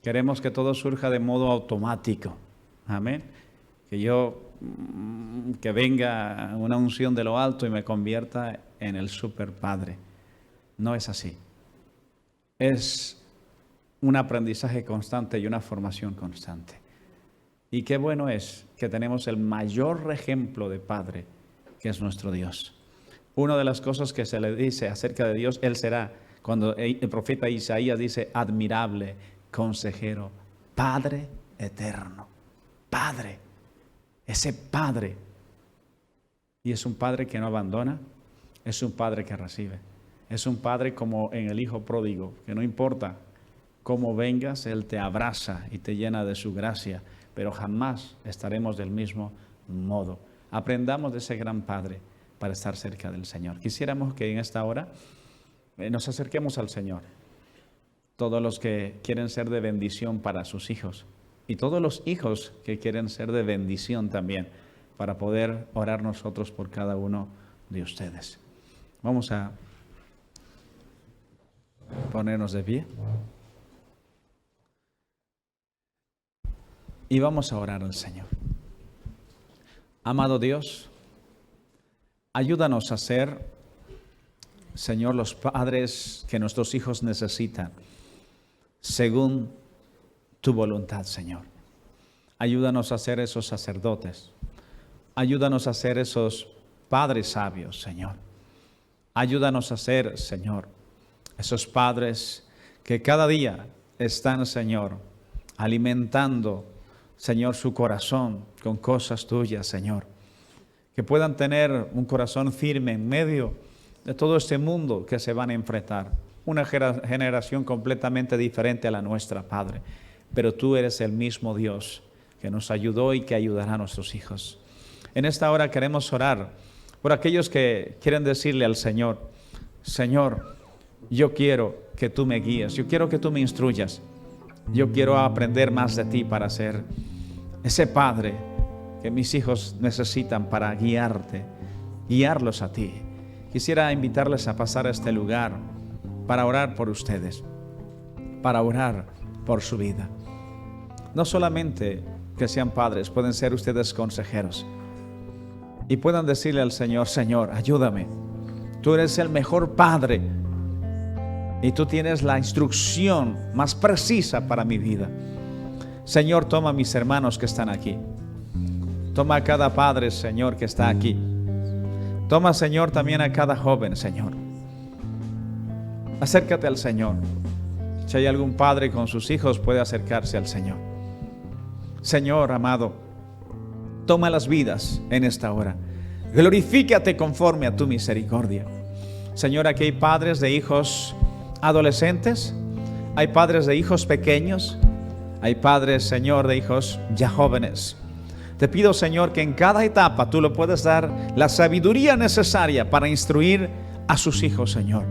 Queremos que todo surja de modo automático. Amén. Que yo que venga una unción de lo alto y me convierta en el super padre. No es así. Es un aprendizaje constante y una formación constante. Y qué bueno es que tenemos el mayor ejemplo de padre, que es nuestro Dios. Una de las cosas que se le dice acerca de Dios, Él será, cuando el profeta Isaías dice, admirable, consejero, Padre eterno. Padre, ese Padre. Y es un Padre que no abandona, es un Padre que recibe. Es un Padre como en el Hijo pródigo, que no importa cómo vengas, Él te abraza y te llena de su gracia, pero jamás estaremos del mismo modo. Aprendamos de ese gran Padre para estar cerca del Señor. Quisiéramos que en esta hora nos acerquemos al Señor. Todos los que quieren ser de bendición para sus hijos y todos los hijos que quieren ser de bendición también, para poder orar nosotros por cada uno de ustedes. Vamos a ponernos de pie y vamos a orar al Señor. Amado Dios, ayúdanos a ser, Señor, los padres que nuestros hijos necesitan, según tu voluntad, Señor. Ayúdanos a ser esos sacerdotes. Ayúdanos a ser esos padres sabios, Señor. Ayúdanos a ser, Señor, esos padres que cada día están, Señor, alimentando, Señor, su corazón con cosas tuyas, Señor. Que puedan tener un corazón firme en medio de todo este mundo que se van a enfrentar. Una generación completamente diferente a la nuestra, Padre. Pero tú eres el mismo Dios que nos ayudó y que ayudará a nuestros hijos. En esta hora queremos orar por aquellos que quieren decirle al Señor, Señor, yo quiero que tú me guíes, yo quiero que tú me instruyas. Yo quiero aprender más de ti para ser ese Padre que mis hijos necesitan para guiarlos a ti. Quisiera invitarles a pasar a este lugar para orar por ustedes, para orar por su vida. No solamente que sean padres, pueden ser ustedes consejeros y puedan decirle al Señor, Señor, ayúdame. Tú eres el mejor Padre y tú tienes la instrucción más precisa para mi vida. Señor, toma a mis hermanos que están aquí. Toma a cada padre, Señor, que está aquí. Toma, Señor, también a cada joven, Señor. Acércate al Señor. Si hay algún padre con sus hijos, puede acercarse al Señor. Señor amado, toma las vidas en esta hora. Glorifícate conforme a tu misericordia. Señor, aquí hay padres de hijos adolescentes, hay padres de hijos pequeños, hay padres, Señor, de hijos ya jóvenes. Te pido, Señor, que en cada etapa tú le puedas dar la sabiduría necesaria para instruir a sus hijos, Señor,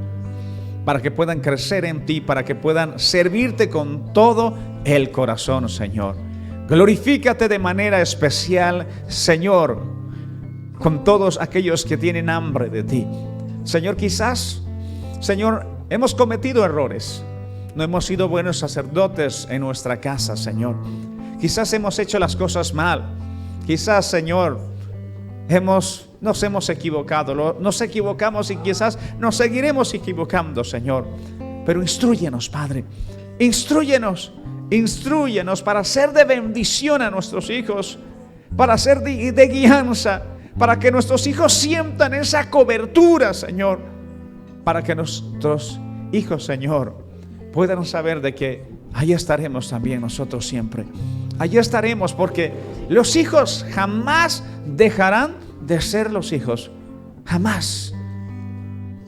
para que puedan crecer en ti, para que puedan servirte con todo el corazón, Señor. Glorifícate de manera especial, Señor, con todos aquellos que tienen hambre de ti. Señor, quizás, Señor, hemos cometido errores. No hemos sido buenos sacerdotes en nuestra casa, Señor. Quizás hemos hecho las cosas mal. Quizás, Señor, nos hemos equivocado. Nos equivocamos y quizás nos seguiremos equivocando, Señor. Pero instrúyenos, Padre. Instrúyenos para ser de bendición a nuestros hijos, para ser de guianza, para que nuestros hijos sientan esa cobertura, Señor, para que nuestros hijos, Señor, puedan saber de que ahí estaremos también nosotros siempre. Allí estaremos, porque los hijos jamás dejarán de ser los hijos, jamás.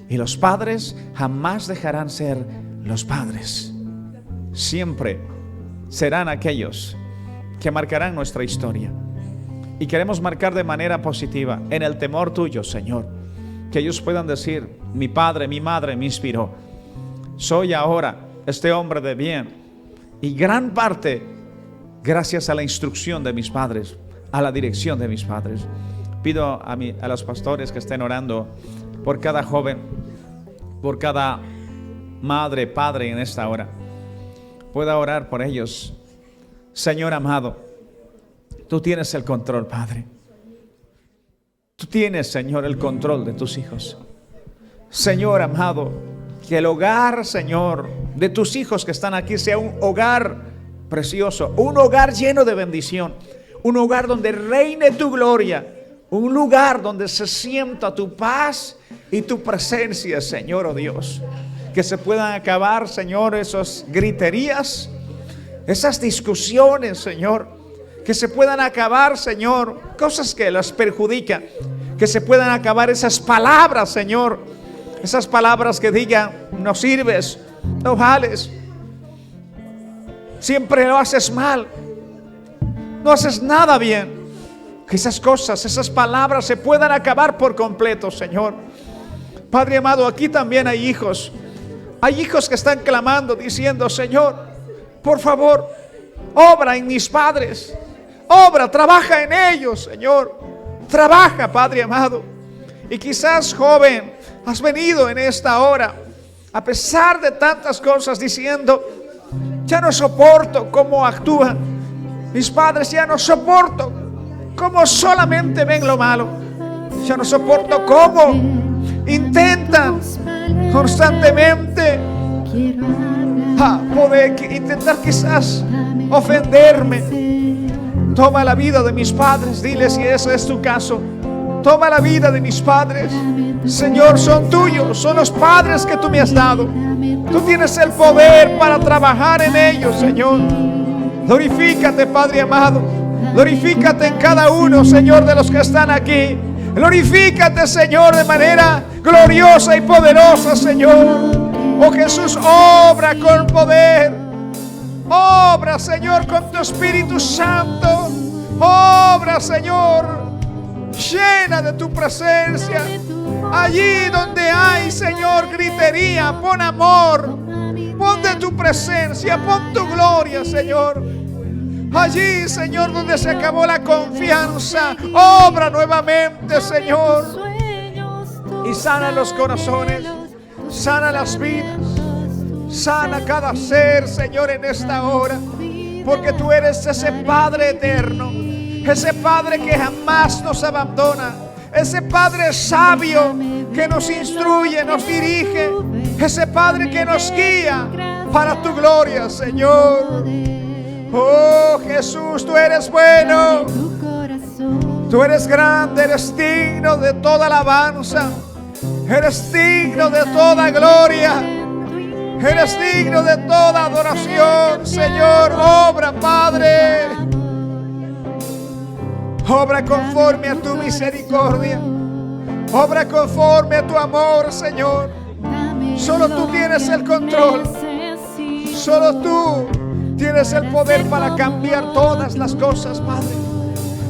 Y los padres jamás dejarán ser los padres. Siempre serán aquellos que marcarán nuestra historia. Y queremos marcar de manera positiva, en el temor tuyo, Señor. Que ellos puedan decir, mi padre, mi madre me inspiró. Soy ahora este hombre de bien. Y gran parte, gracias a la instrucción de mis padres, a la dirección de mis padres. Pido a los pastores que estén orando por cada joven, por cada madre, padre en esta hora. Pueda orar por ellos. Señor amado, tú tienes el control, Padre. Tú tienes, Señor, el control de tus hijos. Señor amado, que el hogar, Señor, de tus hijos que están aquí sea un hogar precioso, un hogar lleno de bendición, un hogar donde reine tu gloria, un lugar donde se sienta tu paz y tu presencia, Señor, oh Dios. Que se puedan acabar, Señor, esas griterías, esas discusiones, Señor. Que se puedan acabar, Señor, cosas que las perjudican. Que se puedan acabar esas palabras, Señor. Esas palabras que digan, no sirves, no vales, siempre lo haces mal, no haces nada bien. Que esas cosas, esas palabras se puedan acabar por completo, Señor. Padre amado, aquí también hay hijos. Hay hijos que están clamando, diciendo, Señor, por favor, obra en mis padres. Obra, trabaja en ellos, Señor. Trabaja, Padre amado. Y quizás, joven, has venido en esta hora, a pesar de tantas cosas, diciendo, ya no soporto cómo actúan mis padres, ya no soporto cómo solamente ven lo malo, ya no soporto cómo intentan constantemente poder intentar quizás ofenderme. Toma la vida de mis padres, dile si ese es tu caso. Toma la vida de mis padres, Señor, son tuyos, son los padres que tú me has dado. Tú tienes el poder para trabajar en ellos, Señor. Glorifícate, Padre amado. Glorifícate en cada uno, Señor, de los que están aquí. Glorifícate, Señor, de manera gloriosa y poderosa, Señor. Oh Jesús, obra con poder. Obra, Señor, con tu Espíritu Santo. Obra, Señor, llena de tu presencia. Allí donde hay, Señor, gritería, pon amor. Pon de tu presencia, pon tu gloria, Señor. Allí, Señor, donde se acabó la confianza, obra nuevamente, Señor. Y sana los corazones, sana las vidas, sana cada ser, Señor, en esta hora. Porque tú eres ese Padre eterno, ese Padre que jamás nos abandona, ese Padre sabio que nos instruye, nos dirige, ese Padre que nos guía para tu gloria, Señor. Oh Jesús, tú eres bueno, tú eres grande, eres digno de toda alabanza, eres digno de toda gloria, eres digno de toda adoración, Señor. Obra, Padre, obra conforme a tu misericordia, obra conforme a tu amor, Señor. Solo tú tienes el control, solo tú tienes el poder para cambiar todas las cosas, Padre.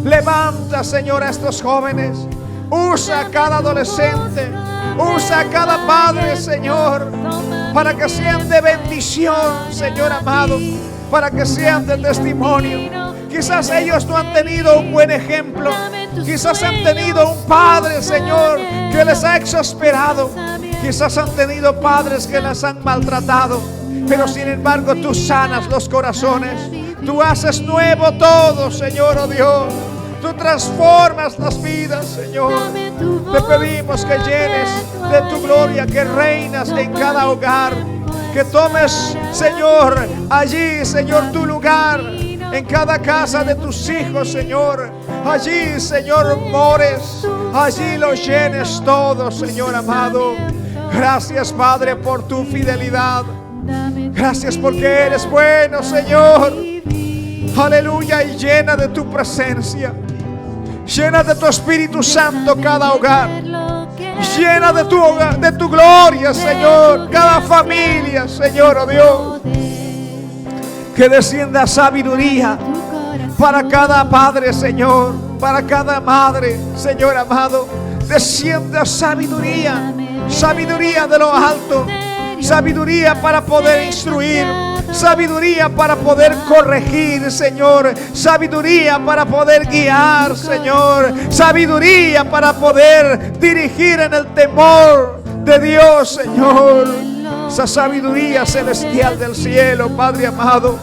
Levanta, Señor, a estos jóvenes. Usa a cada adolescente, usa a cada padre, Señor, para que sean de bendición, Señor amado, para que sean de testimonio. Quizás ellos no han tenido un buen ejemplo, quizás han tenido un padre, Señor, que les ha exasperado, quizás han tenido padres que las han maltratado, pero sin embargo tú sanas los corazones, tú haces nuevo todo, Señor, oh Dios. Tú transformas las vidas, Señor. Te pedimos que llenes de tu gloria, que reinas en cada hogar, que tomes, Señor, allí, Señor, tu lugar en cada casa de tus hijos, Señor. Allí, Señor, mores, allí lo llenes todo, Señor amado. Gracias, Padre, por tu fidelidad. Gracias porque eres bueno, Señor. Aleluya, y llena de tu presencia, llena de tu Espíritu Santo cada hogar, llena de tu hogar, de tu gloria, Señor, cada familia, Señor, oh Dios. Que descienda sabiduría para cada padre, Señor, para cada madre, Señor amado. Descienda sabiduría, sabiduría de lo alto, sabiduría para poder instruir, sabiduría para poder corregir, Señor, sabiduría para poder guiar, Señor, sabiduría para poder dirigir en el temor de Dios, Señor. Esa sabiduría celestial del cielo, Padre amado.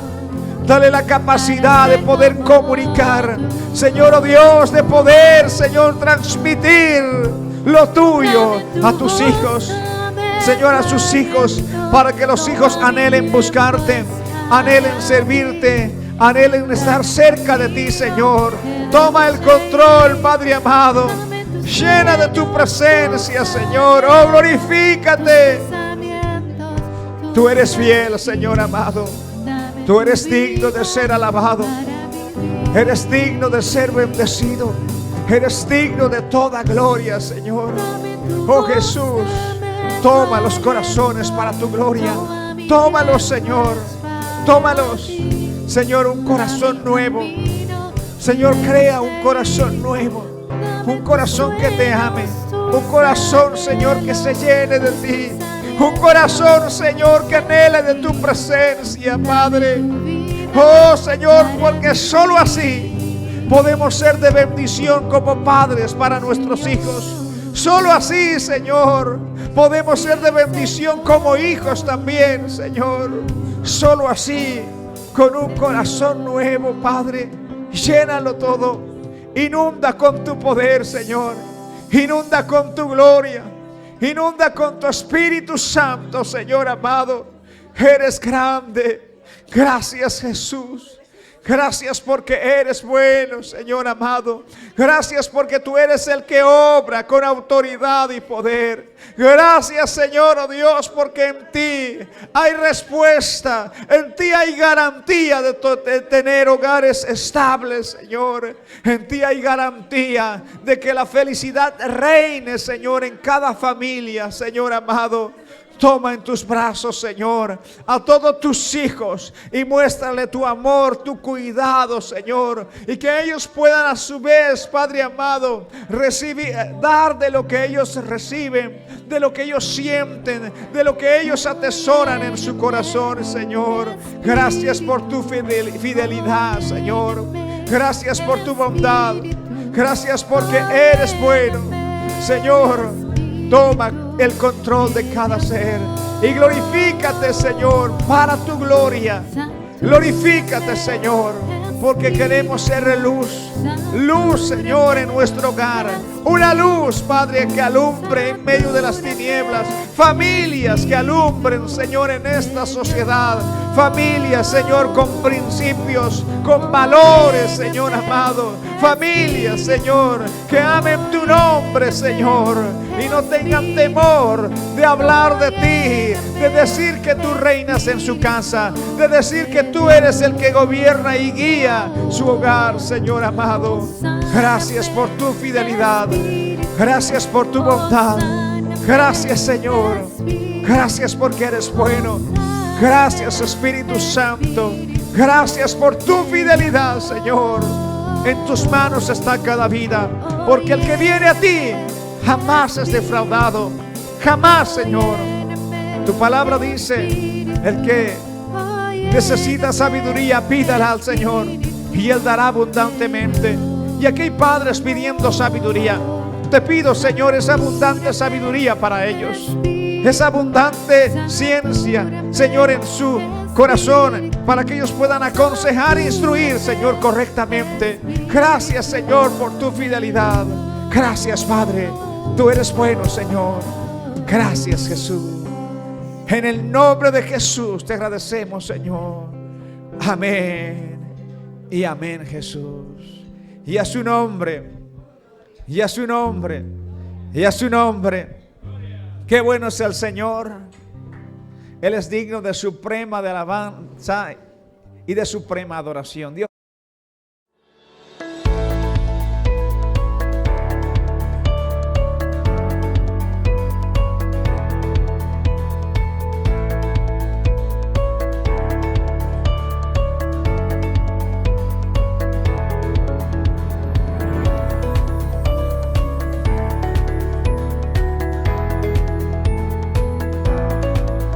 Dale la capacidad de poder comunicar, Señor, oh Dios, de poder, Señor, transmitir lo tuyo a tus hijos, Señor, a sus hijos, para que los hijos anhelen buscarte, anhelen servirte, anhelen estar cerca de ti, Señor. Toma el control, Padre amado. Llena de tu presencia, Señor. Oh, glorifícate. Tú eres fiel, Señor amado. Tú eres digno de ser alabado. Eres digno de ser bendecido. Eres digno de toda gloria, Señor. Oh Jesús, toma los corazones para tu gloria. Tómalos, Señor. Tómalos, Señor, un corazón nuevo. Señor, crea un corazón nuevo. Un corazón que te ame. Un corazón, Señor, que se llene de ti. Un corazón, Señor, que anhele de tu presencia, Padre. Oh, Señor, porque solo así podemos ser de bendición como padres para nuestros hijos. Solo así, Señor, podemos ser de bendición como hijos también, Señor. Solo así, con un corazón nuevo, Padre. Llénalo todo. Inunda con tu poder, Señor. Inunda con tu gloria. Inunda con tu Espíritu Santo, Señor amado. Eres grande. Gracias, Jesús. Gracias porque eres bueno, Señor amado. Gracias porque tú eres el que obra con autoridad y poder. Gracias, Señor, oh Dios, porque en ti hay respuesta. En ti hay garantía de tener hogares estables, Señor. En ti hay garantía de que la felicidad reine, Señor, en cada familia, Señor amado. Toma en tus brazos, Señor, a todos tus hijos y muéstrale tu amor, tu cuidado, Señor. Y que ellos puedan a su vez, Padre amado, dar de lo que ellos reciben, de lo que ellos sienten, de lo que ellos atesoran en su corazón, Señor. Gracias por tu fidelidad, Señor. Gracias por tu bondad. Gracias porque eres bueno, Señor. Toma el control de cada ser y glorifícate, Señor, para tu gloria. Glorifícate, Señor, porque queremos ser luz. Luz, Señor, en nuestro hogar. Una luz, Padre, que alumbre en medio de las tinieblas. Familias que alumbren, Señor, en esta sociedad. Familias, Señor, con principios, con valores, Señor amado. Familias, Señor, que amen tu nombre, Señor, y no tengan temor de hablar de ti, de decir que tú reinas en su casa, de decir que tú eres el que gobierna y guía su hogar, Señor amado. Gracias por tu fidelidad. Gracias por tu bondad. Gracias, Señor. Gracias porque eres bueno. Gracias, Espíritu Santo. Gracias por tu fidelidad, Señor. En tus manos está cada vida, porque el que viene a ti jamás es defraudado. Jamás, Señor. Tu palabra dice: el que necesita sabiduría, pídala al Señor y Él dará abundantemente. Y aquí hay padres pidiendo sabiduría. Te pido, Señor, esa abundante sabiduría para ellos, esa abundante ciencia, Señor, en su corazón, para que ellos puedan aconsejar e instruir, Señor, correctamente. Gracias, Señor, por tu fidelidad. Gracias, Padre. Tú eres bueno, Señor. Gracias, Jesús. En el nombre de Jesús te agradecemos, Señor. Amén y amén, Jesús. Y a su nombre, y a su nombre, y a su nombre. Qué bueno es el Señor. Él es digno de suprema de alabanza y de suprema adoración. Dios